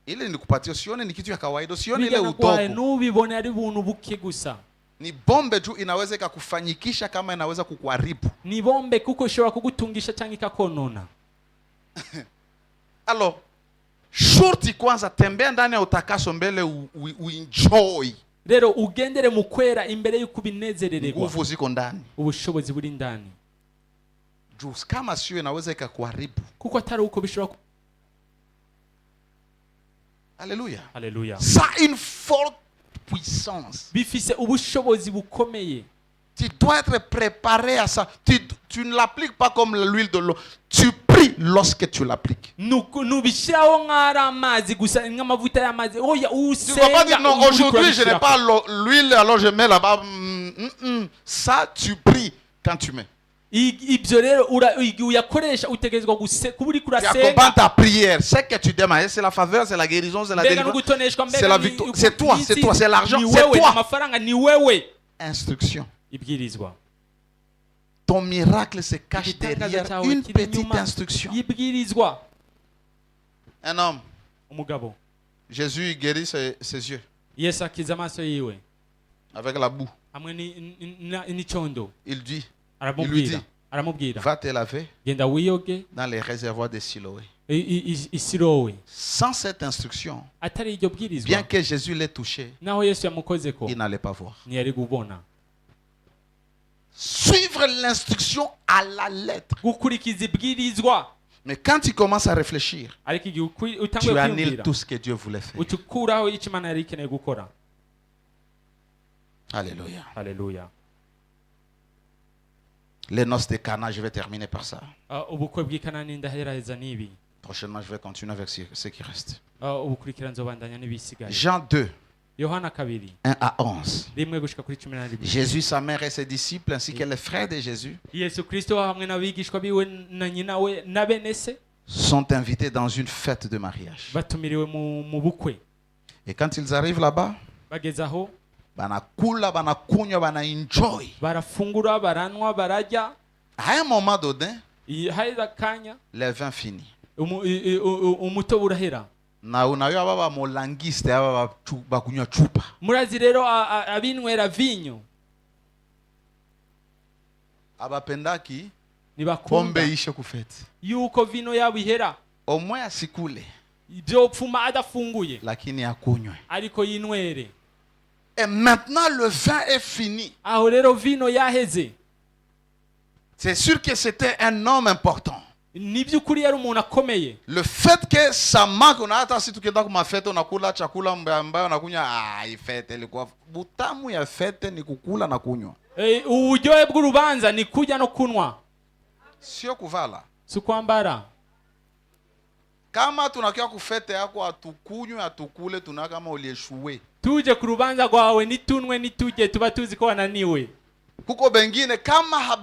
Ile nilikupatia usione ni kitu ya kawaida, usione ile Bijya naguhaye udogo. ntubibone ari buntu buke gusa. Ni bombe tu inaweza ikakufanyikisha kama inaweza kukuharibu. Ni bombe kuko ishobora kugutungisha cyangwa ikakonona. Alors, shurti kwanza tembea ndani ya utakaso mbele uenjoy. Rero ugendere mu kwera imbere y'uko binezerererwa. Nguvu ziko ndani. Ubushobozi buri ndani. Jus kama sio inaweza ikakuharibu. Kuko atari uko bishobora. Alléluia. Haleluya. Ça a une forte puissance. Bifise ubushobozi bukomeye. Tu dois être préparé à ça. Tu ne l'appliques pas comme l'huile de l'eau. Tu pries lorsque tu l'appliques. Nubishiraho nk'ari amazi gusa nk'amavuta y'amazi. Oya Tu ne usenga. vas pas dire non, aujourd'hui je n'ai pas l'huile, alors je mets là-bas. Ça, tu pries quand tu mets. Ibyo rero uyakoresha utegerezwa kuba uri Tu kurasenga. accompagnes ta prière. C'est que tu demandes. C'est la faveur, c'est la guérison, c'est la délivrance. C'est la victoire. C'est toi, c'est l'argent, c'est toi. Amafaranga ni wewe. Instruction. Ibwirizwa. Ton miracle se cache derrière une petite instruction. Ibwirizwa. Un homme, Umugabo. Jésus guérit ses yeux Yesu akiza amaso yiwe avec la boue. hamwe n'icondo. Il lui dit, aramubwira va te laver genda wiyoge dans les réservoirs de Siloé. isirowe. Sans cette instruction, atari iryo bien bwirizwa que Jésus l'ait touché, naho Yesu yamukozeko il n'allait pas voir. ntiyari gubona. Suivre l'instruction à la lettre. Gukurikiza ibwirizwa. Mais quand tu commences à réfléchir, ariko igihe tu utanguye annules kwiyumvira tout ce que Dieu voulait faire. utukuraho icyo Imana yari ikeneye gukora. Alléluia. Haleluya. Les noces de Cana, je vais terminer par ça. Ubukwe bw'ikanani ndaheraheza n'ibi. Prochainement, je vais continuer avec ce qui reste. Ubukurikira nzobandanya n'ibisigaye. Jean 2, Yohana 2 1 à 11. rimwe gushika kuri 12. Jésus, sa mère et ses disciples, ainsi que les frères de Jésus, Yesu Kristo hamwe n'abigishwa biwe na nyina we na bene se sont invités dans une fête de mariage. batumiriwe mu bukwe. Et quand ils arrivent là-bas, Bageze aho banakula, banakunywa, bana-enjoy. barafungura, baranwa, barajya. À un moment donné, Hahera akanya le vin finit. umutobe urahera. Na unayo aba bamolangiste aba bakunywa chupa. Murazi rero abinywera vinyo Abapendaki pombe ntibakunda ishe kufete. yuko vino yabo ihera. Au moins asikule, Byopfuma adafunguye lakini akunywe. ariko yinwere. Et maintenant le vin est fini. Aho rero vino yaheze. C'est sûr que c'était un homme important. Ni by'ukuri yari umuntu akomeye. Le fait que ça manque, on a hata si tukienda kwa fete unakula chakula ambayo unakunywa ifete ilikuwa butamu ya fete ni kukula na kunywa. Uburyohe bw'urubanza ni kurya no kunwa, Sio kuvala. si kwambara. Kama tunakia kufete yako atukunywe atukule tuna kama ulieshuwe. Tuje ku rubanza rwawe nitunwe nituje tuba tuzi ko wananiwe. Kuko bengine kama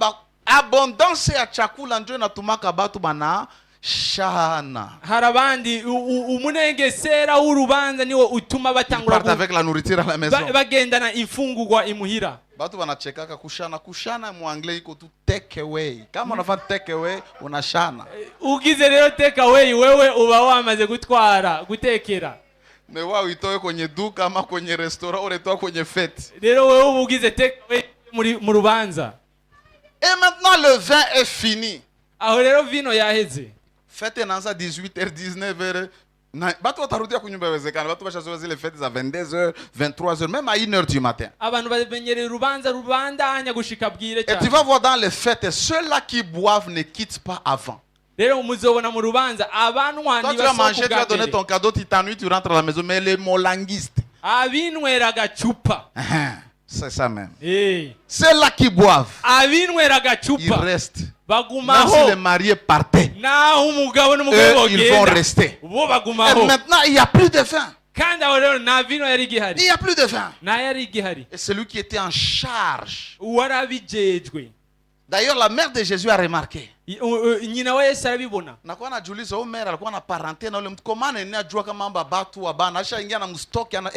abondance ya chakula ndio inatumaka batu bana shana. Harabandi umunengesera w'urubanza niwo utuma batangura avec la nourriture à la maison. bagendana imfungurwa imuhira. Batu banachekaka kushana mu anglais iko tu take away. Kama unafanya take away unashana. Ugize rero take away wewe uba wamaze gutwara gutekera. Mais wao uitoe kwenye duka ama kwenye restaurant uretoa kwenye fête. Rero wewe ugize take away mu rubanza. Et maintenant le vin est fini. Aho rero vino yaheze. Fête inaanza 18h 19h. Batu watarudia kunyumba yawezekana. Batu bashazoea zile fête za 22h, 23h, même à 1h du matin. Abantu bamenyereye urubanza rubandanya gushika bwire Et tu cyane. vas voir dans les fêtes, ceux-là qui boivent ne quittent pas avant. rero muzobona mu rubanza abanwa Toi, tu vas manger, tu vas ntibasoko donner ton cadeau, tu t'ennuies, tu rentres à la maison. Mais les molanguistes, abinywera agacupa c'est ça même. Eh, C'est là qu'ils boivent. abinywera Ils agacupa restent. Même si bagumaho les mariés partaient, naho umugabo n'umugore eux, ils vont bogenda rester. bo Et bagumaho maintenant, il n'y a plus de vin. kandi aho rero nta vino yari Il igihari n'y a plus de vin. nta yari igihari Et celui qui était en charge. uwari abijejwe D'ailleurs, la mère de Jésus a remarqué. nyina wa yesu arabibona Nakuwa najiuliza huyu mera alikuwa na parente na ule mtu komana ni ajua kama amba batu wa bana asha ingia na mstoki ana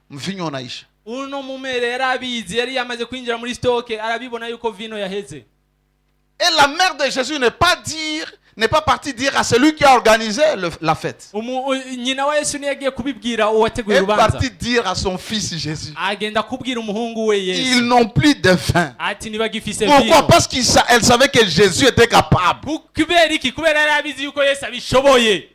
mvinyo unaisha. uno mumere yari abizi yari yamaze kwinjira muri stoke arabibona yuko vino yaheze. Et la mère de Jésus n'est pas partie dire à celui qui a organisé la fête. nyina wa yesu niyagiye kubibwira uwateguye Elle est urubanza partie dire à son fils Jésus. agenda kubwira umuhungu we Ils yesu n'ont plus de vin. ati ntibagifise Pourquoi? vino Parce qu'elle savait que Jésus était capable. kubera iki kubera yari abizi yuko yesu abishoboye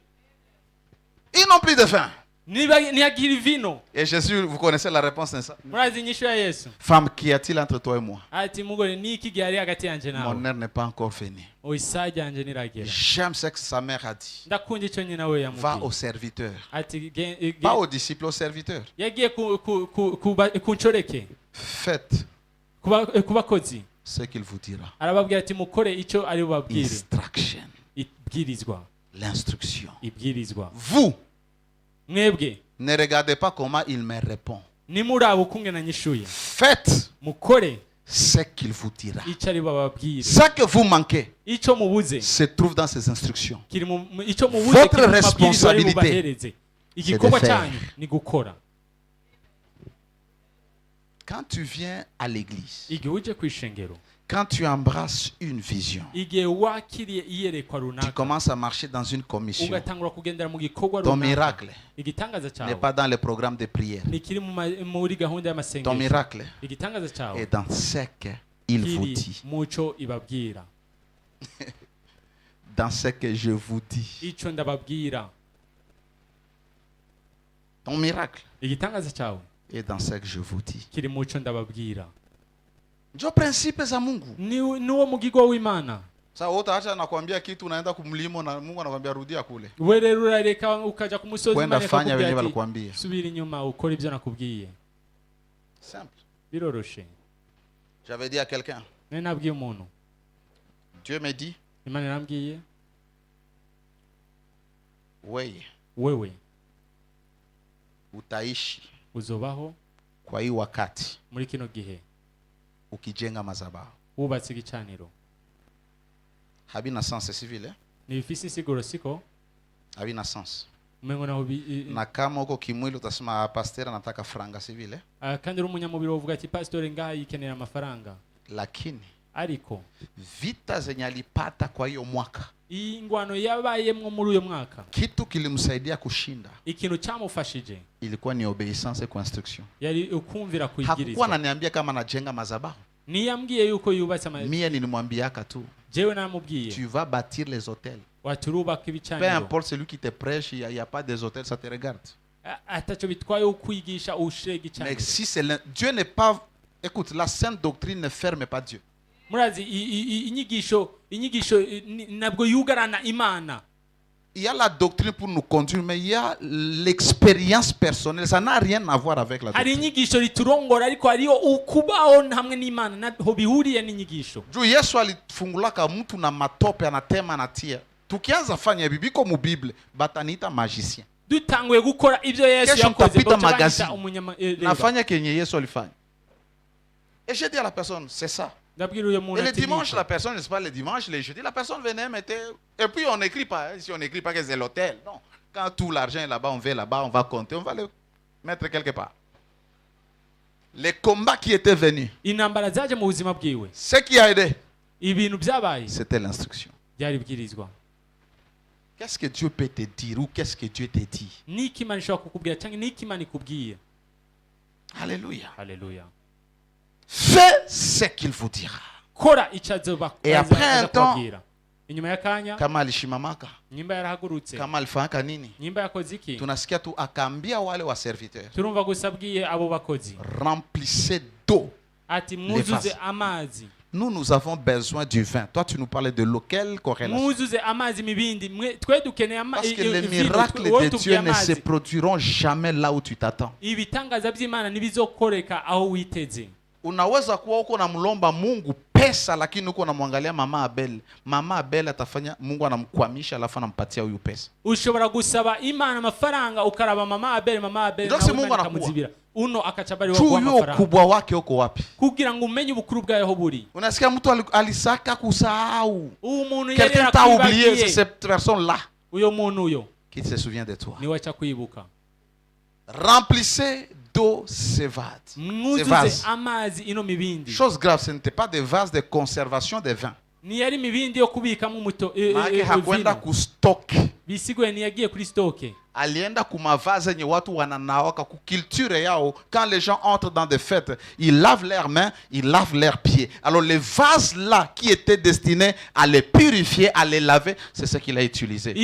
Ils n'ont plus de vin. ntiyagira vino. Et Jésus, vous connaissez la réponse de ça? murazi inyishu ya yesu Femme, qu'y a-t-il entre toi et moi? ati mugore niki gihari hagati yanje nawe Mon heure n'est pas encore venue. isaha ryanje niragera. J'aime ce que sa mère a dit. ndakunda icyo nyina we Va yamubwiye au serviteur. ati Pas aux disciples, au serviteur. yagiye ku nshoreke Faites ku bakozi ce qu'il vous dira. arababwira ati mukore icyo ari bubabwire. Instruction. ibwirizwa L'instruction. ibwirizwa. Vous, mwebwe ne regardez pas comment il me répond. nimuraba ukungena nyishuye Faites mukore ce qu'il vous dira. icyo ari bababwire. Ce que vous manquez icyo mubuze se trouve dans ces instructions. kiri icyo mubuze Votre kiri mu mabwiriza ari responsabilité, bubahereze. igikorwa c'est de faire. cyanyu ni gukora. Quand tu viens à l'église, igihe uje ku ishengero quand tu embrasses une vision, igihe wakiriye iyerekwa tu runaka commences à marcher dans une commission. ugatangura kugendera mu gikorwa Ton runaka miracle igitangaza n'est cyawe pas dans le programme de prière. ntikiri muri gahunda Ton y'amasengesho. miracle igitangaza cyawe est dans ce qu'il vous kiri dit. muco ibabwira. Dans ce que je vous dis. icyo ndababwira. Ton miracle igitangaza cyawe est dans ce que je vous dis. kiri muco ndababwira. Ndio principe za Mungu. niwo mugigo w'Imana. Sasa wote acha nakwambia kitu unaenda kumlimo na Mungu anakwambia rudia kule. we rero urareka ukaja ku musozi Kwenda Imana fanya wenyewe ikakubwira ati, walikwambia. subira inyuma ukora ibyo nakubwiye. Simple. biroroshe. J'avais dit à quelqu'un, nari nabwiye umuntu Dieu me dit, Imana yarambwiye wewe wewe utaishi uzobaho kwa hii wakati muri kino gihe ukijenga madhabahu. wubatse igicaniro. Habina sens civil, ntibifise insiguro siko habina sens. umengo naho Na kama uko kimwili utasema pastor anataka franga civil, kandi uri umunyamubiri uvuga ati pastor ngaha yikenera amafaranga. lakini ariko vita zenye alipata kwa hiyo mwaka, iyi ngwano yabayemwo muri uyo mwaka, kitu kilimsaidia kushinda ikintu cyamufashije ilikuwa ni obedience kwa instruction. yari ukumvira Hakukuwa kuyigirizwa. ananiambia kama anajenga madhabahu. niyambwiye yuko yubatse Mie nilimwambiaka tu, jewe naramubwiye tu vas bâtir les hôtels. waturubaka Peu ibicaniro. importe celui qui te prêche, il n'y a pas des hôtels, ça te regarde. ataco bitwaye ukwigisha ushire Mais igicaniro. si c'est Dieu n'est pas... Écoute, la sainte doctrine ne ferme pas Dieu. murazi inyigisho nabwo yugarana Imana. Il y a la doctrine pour nous conduire, mais il y a l'expérience personnelle. Ça n'a rien à voir avec la hari doctrine. inyigisho riturongora ariko hariyo ukubaho hamwe n'Imana naho bihuriye n'inyigisho. Juu Yesu alifungulaka mtu na matope anatema anatia. Tukianza fanya bibi ko mu Bible, bataniita magicien. dutanguye gukora ibyo Yesu Kesho yakoze mtapita baca magazine. banyita umunyama. Nafanya kenye Yesu alifanya. Et j'ai dit à la personne, c'est ça. ndabwira uyo muntu Et le ati dimanche, niko. la personne, n'est-ce pas, le dimanche, les jeudis, la personne venait, mettait... Et puis on n'écrit pas, hein, si on n'écrit pas que c'est l'hôtel. Non. Quand tout l'argent est là-bas, on va compter, on va le mettre quelque part. Les combats qui étaient venus, intambara zaje mu buzima bwiwe, ce qui a aidé, ibintu byabaye c'était l'instruction. byari bwirizwa. Qu'est-ce que Dieu peut te dire ou qu'est-ce que Dieu te dit? niki Imana ishobora kukubwira cyangwa niki Imana ikubwiye. Alléluia. Haleluya. Fais ce qu'il vous dira. kora icyo azoba Et après un temps, kubabwira. inyuma y'akanya kama alishimamaka, nyimba yarahagurutse, kama alifanyaka nini, nyimba yakoze iki, tunasikia tu akaambia wale wa serviteurs, turumva gusa abwiye abo bakozi remplissez d'eau ati mwuzuze vases. amazi Nous avons besoin du vin. Toi, tu nous parlais de l'eau. Quelle corrélation? mwuzuze amazi mu bindi twe dukeneye Parce que les vino, miracles wowe de tubwiye Dieu ne se amazi. produiront jamais là où tu t'attends. Ibitangaza by'Imana ntibizokoreka aho witeze. Unaweza kuwa uko namlomba Mungu pesa lakini uko namwangalia mama Abel. Mama Abel atafanya Mungu anamkwamisha alafu anampatia huyu pesa. Ushobora gusaba Imana amafaranga ukaraba mama Abel Ndio si Mungu akamuzibira. Uno akachabari wa Juu kwa hiyo amafaranga. ukubwa wake uko wapi? Kugira ngo umenye ubukuru bwayo buri. Unasikia mtu alisaka kusahau. Umuntu Quelqu'un t'a oublié, c'est cette personne-là uyo muntu uyo qui se souvient de toi. ni wacha kwibuka. Remplissez d'eau ces vases. Mwuzuze amazi ino mibindi. Chose grave, ce n'était pas des vases de conservation des vins. Ni yari mibindi yo kubikamo umuto Maana hakwenda kustock. bisigwe ni yagiye kuri stoke. Alienda kumavaza yenye watu wananaoka kuculture yao. Quand les gens entrent dans des fêtes, ils lavent leurs mains, ils lavent leurs pieds. Alors les vases là qui étaient destinés à les purifier, à les laver, c'est ce qu'il a utilisé.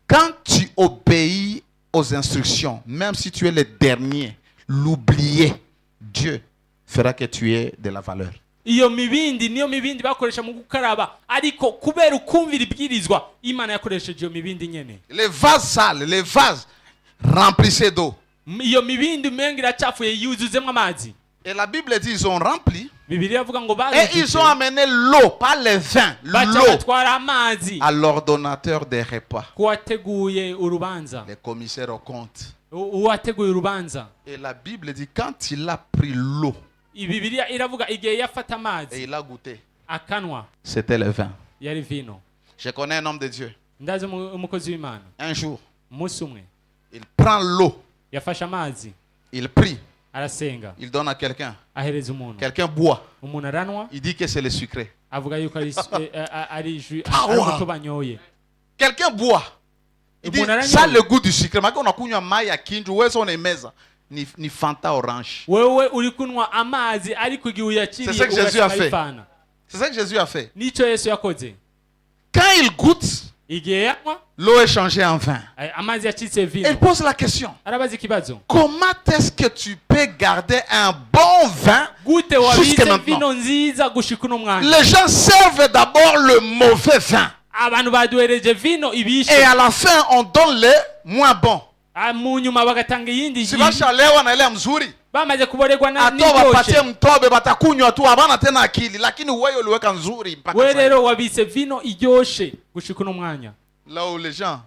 Quand tu obéis aux instructions, même si tu es le dernier, l'oublier, Dieu fera que tu aies de la valeur. Iyo mibindi niyo mibindi bakoresha mu gukaraba, ariko kubera ukumvira ibwirizwa Imana yakoresheje iyo mibindi nyene. Les vases sales, les vases remplissez d'eau. Iyo mibindi mengi iracafuye yuzuzemo amazi. Et la Bible dit ils ont rempli. Bibiliya avuga ngo Et ils ont amené l'eau, pas les vins, l'eau batwara amazi à l'ordonnateur des repas, kuwateguye urubanza, les commissaires aux comptes. uwateguye urubanza. Et la Bible dit quand il a pris l'eau Bibiliya iravuga igihe yafata et amazi il a goûté, akanwa c'était le vin. yari vino. Je connais un homme de Dieu. Ndazi umukozi w'Imana Un jour, umunsi umwe il prend l'eau, yafashe amazi il prie, arasenga il donne à quelqu'un. ahereza umuntu. Quelqu'un boit, Umuntu aranwa il dit que c'est le sucré. avuga yuko ari jus Power. umuto banyoye. Quelqu'un boit, il dit ça a le goût du sucre. Mais quand on a kunywa mai ya kinju, où est-ce qu'on est meza? Ni Fanta orange. Wewe uri kunwa amazi ariko igihe uyakiriye C'est ça que Jésus a fait. ugashima. C'est ça que Jésus a fait. Nico Yesu yakoze. Quand il goûte, Igihe yanywa l'eau est changée en vin. amazi yacitse Il vino. pose la question. Arabaza ikibazo. Comment est-ce que tu peux garder un bon vin Gute jusqu'à wabitse maintenant? vino nziza gushika uno mwanya. Les gens servent d'abord le mauvais vin. Abantu baduhereje vino ibishe. Et à la fin, on donne le moins bon. Mu nyuma bagatanga iyindi. Si bashalewa na ile mzuri, Bamaze kuboregwa na ato wapatie n'ibyoshe. mtobe batakunywa tu, habana tena akili, lakini wewe uliweka nzuri mpaka We sasa. rero wabitse vino iryoshe gushika uno mwanya. Là où les gens,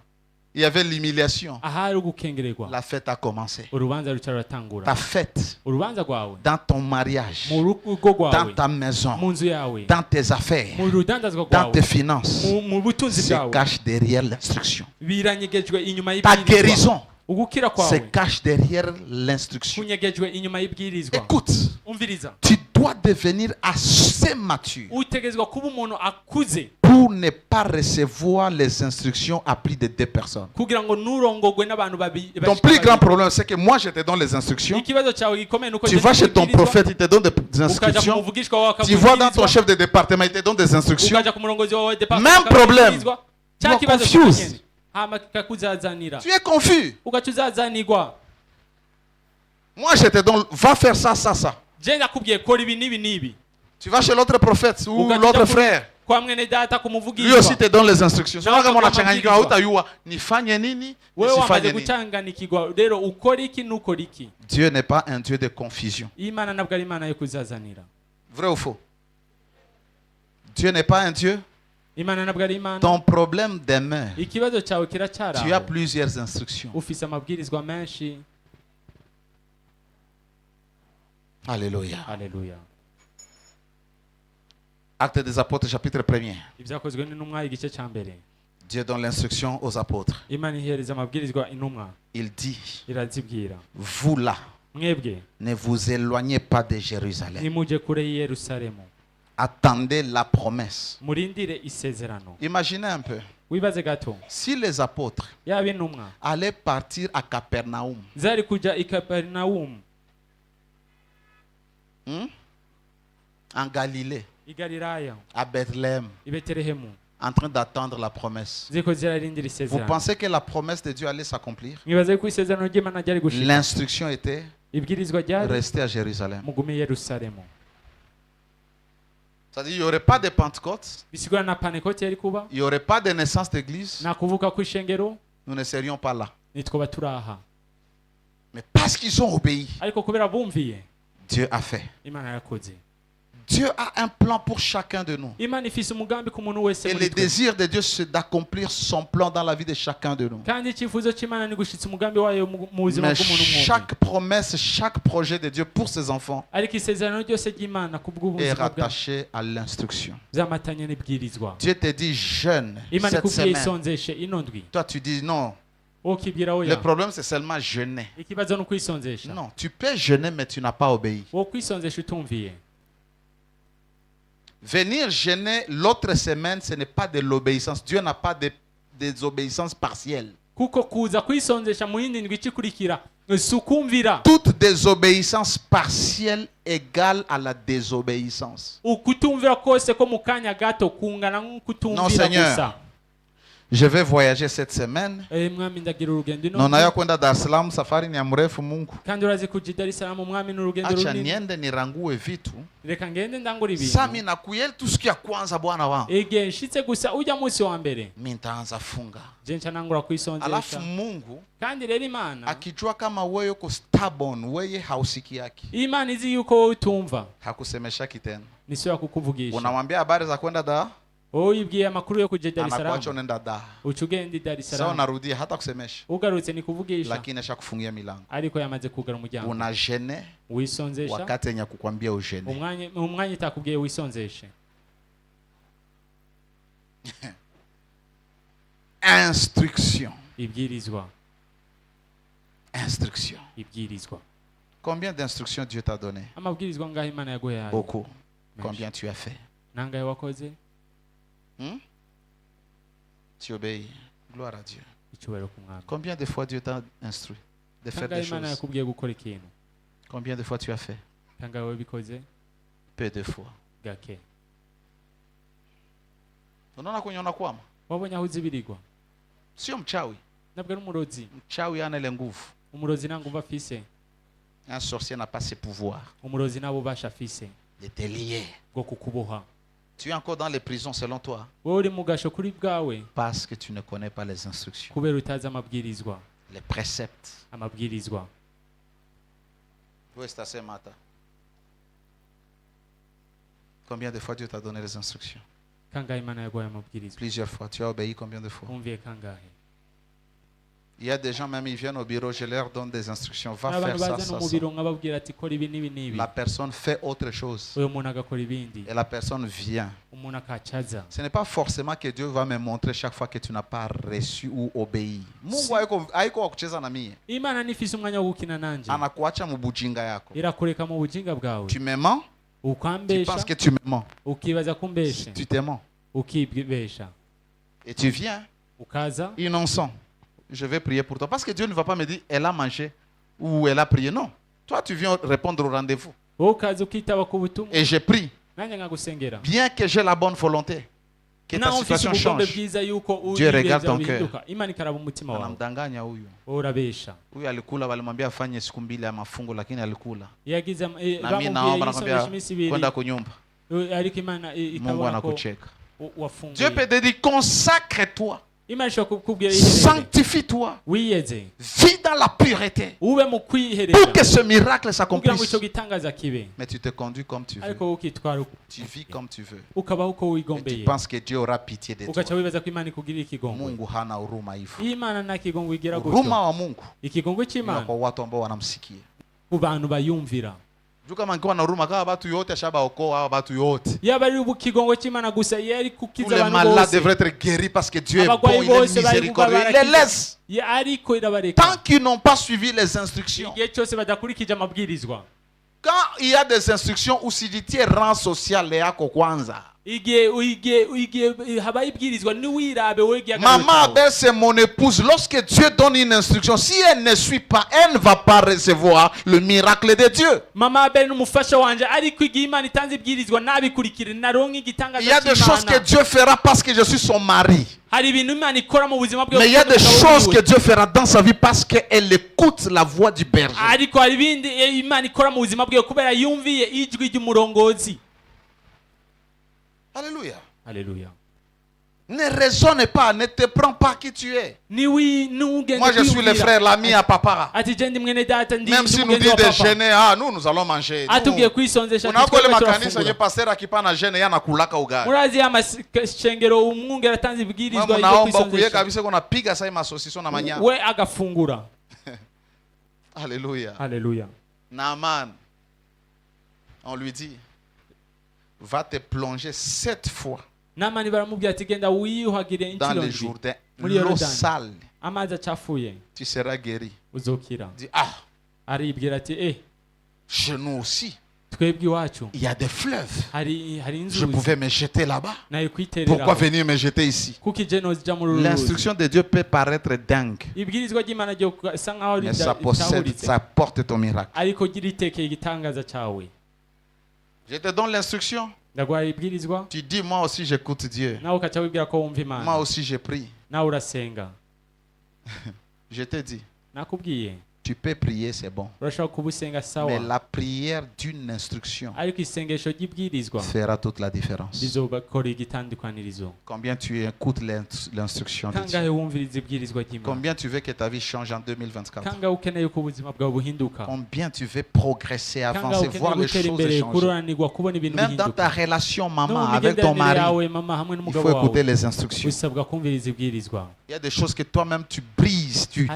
il y avait l'humiliation. Ahari ugukengererwa. La fête a commencé. Urubanza rucaratangura. Ta fête, Urubanza rwawe dans ton mariage, mu rugo dans rwawe, ta maison, mu nzu yawe, dans tes affaires, mu rudandazwa dans rwawe, tes finances, mu butunzi se bwawe, cache derrière l'instruction. biranyegejwe inyuma Ta y'ibwirizwa. guérison Ugukira se kwawe cache derrière l'instruction. kunyegejwe inyuma y'ibwirizwa. Écoute, Umviriza, tu dois devenir assez mature utegezwa kuba umuntu akuze pour ne pas recevoir les instructions à plus de 2 personnes. kugira ngo nurongogwe n'abantu babiri. Ton plus grand problème, c'est que moi, je te donne les instructions. Ikibazo cyawe gikomeye nuko Tu vas chez ton prophète, il te donne des ukaja instructions. kumuvugishwa wawe Tu vas dans ton akakubwirizwa, chef de département, il te donne des instructions. ukaja ku murongozi wawe Même problème. Cya You are kibazo confused. cyonyene hama kikakuzazanira Tu es confus. ugaca uzazanirwa. Moi, je te donne, va faire ça, ça, ça. Je ndakubwiye kora ibi n'ibi n'ibi. Tu vas chez l'autre prophète ou Ugaca l'autre uja frère. kwa mwene data Lui kumuvugishwa. aussi te donne les instructions. Na Kama wakati unachanganyika mabadiliko. hautayua nifanye nini, Wewe wamaze nisifanye nini. gucanganikirwa rero ukora iki n'ukora iki. Dieu n'est pas un Dieu de confusion. Imana ntabwo ari Imana yo kuzazanira. Vrai ou faux? Dieu n'est pas un Dieu. Imana ntabwo ari Imana. Ton problème demeure. Ikibazo cyawe kiracyari Tu as aho. plusieurs instructions. Ufise amabwirizwa menshi. Alléluia. Haleluya. Actes des apôtres, chapitre 1er. Ibyakozwe n'intumwa igice cya mbere. Dieu donne l'instruction aux apôtres. Imana ihereza amabwirizwa intumwa. Il dit, Irazibwira. vous là, Mwebwe ne vous éloignez pas de Jérusalem. nimuje kure y'i Yerusalemu. Attendez la promesse. Murindire isezerano. Imaginez un peu. Wibaze gato. Si les apôtres Yaba intumwa allaient partir à Capernaum, zari kuja i Kaperinawumu en Galilée, i Galilaya à Bethléem, i Betelehemu en train d'attendre la promesse, ziko zirarindira vous isezerano. pensez que la promesse de Dieu allait s'accomplir? Mwibaze ko isezerano ry'Imana ryari gushika. L'instruction était Ibwirizwa ryari rester à Jérusalem. mugume i Yerusalemu. C'est-à-dire il n'y aurait pas de Pentecôte, bisigura na pantekote yari kuba il n'y aurait pas de naissance d'église, na kuvuka kw'ishengero nous ne serions pas là. nitwoba turaha. Mais parce qu'ils ont obéi, Ariko kubera bumviye Dieu a fait. Imana yarakoze. Dieu a un plan pour chacun de nous. Imana ifise umugambi ku muntu wese Et muri le twe. désir de Dieu, c'est d'accomplir son plan dans la vie de chacun de nous. Kandi icyifuzo cy'Imana ni gushitsa umugambi wayo mu buzima Mais bw'umuntu umwe. chaque promesse, chaque projet de Dieu pour ses enfants Ariko isezerano ryose ry'Imana ku est bw'ubuzima bwayo rattaché à l'instruction. byamatanye n'ibwirizwa. Dieu te dit jeûne Imana cette ikubwiye semaine. isonzeshe ino ndwi. Toi, tu dis non. Ukibwira Le oya. problème, c'est seulement jeûner. Ikibazo ni ukwisonzesha. Non, tu peux jeûner, mais tu n'as pas obéi. Wo kwisonzesha utumviye. Venir jeûner l'autre semaine, ce n'est pas de l'obéissance. Dieu n'a pas de désobéissance partielle. Kuko kuza kwisonzesha mu yindi ndwi ikurikira si ukumvira. Toute désobéissance partielle égale à la désobéissance. Ukutumvira kose ko mu kanya gato kungana Non, nk'ukutumvira Seigneur. gusa. Je vais voyager cette semaine. Mwami ndagira urugendo ino Nonaya kwenda Dar es Salaam, safari ni ya mrefu Mungu. kandi urazi kuja Dar es Salaam mwami n'urugendo Acha runini. niende nirangue vitu. Reka ngende ndangura ibintu. Sami nakuyeli tu siku ya kwanza Bwana wangu. Igihe nshitse gusa ujya munsi wa mbere Mimi nitaanza funga. je nca nangura Alafu kwisonzesha. Mungu Kandi rero Imana akijua kama wewe uko stubborn, wewe hausiki yake. Imana izi yuko wowe utumva Hakusemeshaki tena. nisiyo kukuvugisha. Unamwambia habari za kwenda da, Wowe yibwiye amakuru yo kuja Dar es Salaam. anakuacha unaenda da. Uca ugenda Dar es Sasa Salaam. unarudia hata kusemesha. Ugarutse ni kuvugisha. Lakini ashakufungia milango. Ariko yamaze kugara umuryango. Una jeûner Wisonzesha. wakati yenye kukwambia ujene. Umwanya itakubwiye wisonzeshe. Instruction. Ibwirizwa. Instruction. Ibwirizwa. Combien d'instructions Dieu t'a donné? Amabwirizwa ngaho Imana yaguhaye. Beaucoup. Combien tu as fait? Nangahe wakoze? Tu obéis. Gloire à Dieu. Icyubahiro ku mwami. Combien de fois Dieu t'a instruit de faire des Imana choses? yakubwiye gukora ikintu. Combien de fois tu as fait? Kangahe wabikoze? Peu de fois. Gake. Unaona kwenye unakwama? Wabonye aho uzibirirwa? Sio mchawi. Nabwo ari umurozi. Mchawi hana ile nguvu. Umurozi nta nguvu afise. Un sorcier n'a pas ce pouvoir Umurozi nta bubasha afise de te lier. bwo kukuboha. Tu es encore dans les prisons selon toi Wowe uri mu gasho kuri bwawe parce que tu ne connais pas les instructions, kubera utazi amabwirizwa. les préceptes. Amabwirizwa. Où est-ce ce matin? Combien de fois Dieu t'a donné les instructions? Kangahe Imana yaguhaye amabwirizwa? Plusieurs fois. Tu as obéi combien de fois? Wumviye kangahe? Il y a des gens, même ils viennent au bureau, je leur donne des instructions. Va Abantu faire ça, baza no ça, mu ça. biro nkababwira ati kora ibi n'ibi n'ibi. La personne fait autre chose. Uyo muntu agakora ibindi. Et la personne vient. Umuntu akacaza. Ce n'est pas forcément que Dieu va me montrer chaque fois que tu n'as pas reçu ou obéi. Mungu haiko wa kucheza na mie. Imana nifise umwanya wo gukina nanje. Anakuacha mu bujinga yako. Irakureka mu bujinga bwawe. Tu me mens? Tu Ukambesha. penses que tu me mens? Ukibaza kumbeshe. Tu te mens. Ukibesha. Et tu viens Ukaza. innocent. Je vais prier pour toi. Parce que Dieu ne va pas me dire, elle a mangé ou elle a prié. Non. Toi, tu viens répondre au rendez-vous. Ukaza ukitaba ku butumwa. Et je prie. Nanjye nkagusengera. Bien que j'ai la bonne volonté. Que ta Naho ufise situation ubugombe change. bwiza yuko Dieu regarde ibigenza ton bihinduka. Imana ikaraba umutima wawe. Anamdanganya huyu. Urabesha. Huyu alikula, walimwambia afanye siku mbili ya mafungo lakini alikula. Yagize Na mimi bamubwiye naomba yisomesha nakwambia iminsi ibiri. kwenda kunyumba. Ariko Imana Mungu ikabona ko anakucheka. Dieu wafunguye. peut te dire, consacre-toi. Imana ishobora kukubwira iherere. Sanctifie-toi. Wiyeze. Vis dans la pureté. Ube mu kwiherera. Pour que ce miracle Kugira ngo s'accomplisse. icyo gitangaza kibe. Mais tu te conduis comme tu veux. Ariko wowe ukitwara Tu vis comme tu veux. ukabaho uko Et tu wigombeye. penses que Dieu aura pitié de toi. Ugaca wibaza ko Imana ikugirira ikigongwe. Mungu hana huruma hivyo. Imana nta kigongwe igira Huruma gutyo. wa Mungu Ikigongwe ni cy'Imana kwa watu ambao wanamsikia. ku bantu bayumvira. Juu kama nkiwa na huruma kama watu yote ashabaokoa hawa watu yote. Yaba ari ubukigongwe cy'Imana gusa yari Tous kukiza les abantu malades bose. devraient être guéris parce que Dieu est bon, Abagwayi il est bose bari miséricordieux. Il les laisse. ariko irabareka. Tant qu'ils n'ont pas suivi les instructions. Igihe cyose badakurikije amabwirizwa. Quand il y a des instructions où si tu rang social yako kwanza. Igihe habaye ibwirizwa niwirabe wowe gihe Maman Abel, c'est mon épouse. Lorsque Dieu donne une instruction, si elle ne suit pas, elle ne va pas recevoir le miracle de Dieu. Mama Abel n'umufasha wanje ariko igihe Imana itanze ibwirizwa nabikurikire naronka igitangaza Il y a des choses que Dieu fera parce que je suis son mari. hari ibintu Imana ikora mu buzima bwe. Mais il y a des choses que Dieu fera dans sa vie parce qu'elle écoute la voix du berger. ariko hari ibindi Imana ikora mu buzima bwe kubera yumviye ijwi ry'umurongozi. Alléluia. Haleluya. Ne raisonne pas, ne te prends pas qui tu es. Moi, je suis le frère, l'ami à papa. Même si nous dit de jeûner, nous allons manger. Unakole makanisa ye pasteur akipana jeûne yana kulaka ugali. murazi amashengero umwungere atanze ibwirizwa ryo Naomba kuye kwisonzesha kabisa kuna piga sai masosiso na manyama. we agafungura. Alléluia. Haleluya. Naaman, on lui dit, va te plonger 7 fois Namani baramubwira ati genda wiyuhagire dans inshuro le ndwi Jourdain, muri l'eau Yorodani, sale, amazi acafuye tu seras guéri. uzokira. Dis, Aribwira ati chez nous aussi, twebwe iwacu il y a des fleuves. hari Je inzuzi pouvais me jeter là-bas. nayo kwiterera. Pourquoi venir me jeter ici? kuko ijeno zija muri uru ruzi. L'instruction de Dieu peut paraître dingue, Ibwirizwa ry'Imana ryo sa nkaho mais ça porte ton miracle. ariko gira itekeye igitangaza cawe. Je te donne l'instruction. Ndagwaye ibwirizwa Tu dis, moi aussi j'écoute Dieu. nawe ukaca wibwira ko wumva Moi Imana aussi je prie. nawe urasenga. Je te dis, Nakubwiye tu peux prier, c'est bon. urashobora kuba usenga Mais sawa, la prière d'une instruction ariko isengesho ry'ibwirizwa fera toute la différence. rizokora igitandukwanirizo. Combien tu écoutes l'instruction de kangahe Dieu? wumviriza ibwirizwa ry'Imana? Combien tu veux que ta vie change en 2024? kangahe ukeneye ko ubuzima bwawe buhinduka? Combien tu veux progresser, kangahe avancer, ukeneye voir les gutera choses imbere, changer? kuroranirwa, kubona ibintu Même dans ta bihinduka? relation No maman mu avec ton migenderanire mari, yawe mama hamwe il n'umugabo faut écouter wawe les instructions. usabwa kumviriza ibwirizwa. Il y a des choses que toi-même tu brises, tu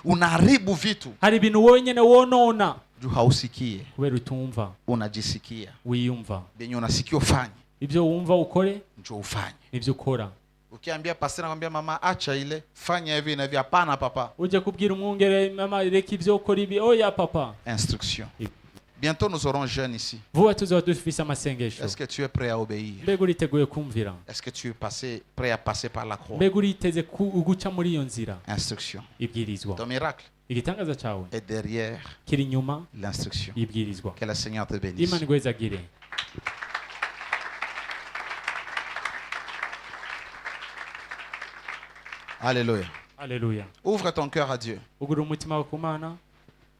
unaharibu vitu. hari ibintu wowe nyene wonona Juu hausikie, kubera utumva unajisikia. wiyumva. Benye unasikia ufanye, ibyo wumva ukore njoo ufanye. nibyo ukora. Ukiambia pastor anakuambia mama acha ile, fanya hivi na hivi, hapana papa. uje kubwira umwungere mama reka ibyo ukora ibi, oya papa. Instruction. Yep. Bientôt nous aurons jeunes ici. vuba tuzaba dufise amasengesho. Est-ce que tu es prêt à obéir? mbega uriteguye kumvira? Est-ce que tu es prêt à passer par la croix? mbega uriteze guca muri iyo nzira? Instruction. ibwirizwa. Ton miracle igitangaza cawe est derrière kiri inyuma l'instruction. y'ibwirizwa. Que le Seigneur te bénisse. Imana igwezagire. Alléluia. Haleluya. Ouvre ton cœur à Dieu. ugura umutima wawe ku Mana.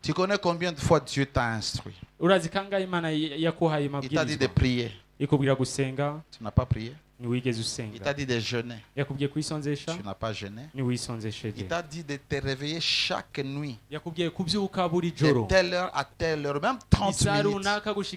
Tu connais combien de fois Dieu t'a instruit? urazi kangahe Imana yakuhaye Il t'a dit de amabwirizwa? prier. ikubwira gusenga Tu n'as pas prié. ntiwigeze Il usenga. t'a dit de jeûner. yakubwiye kwisonzesha Tu n'as pas jeûné. ntiwisonzesheje. Il t'a dit de te réveiller chaque nuit. yakubwiye kubyuka buri De joro telle heure à telle heure, même 30 isaha minutes. runaka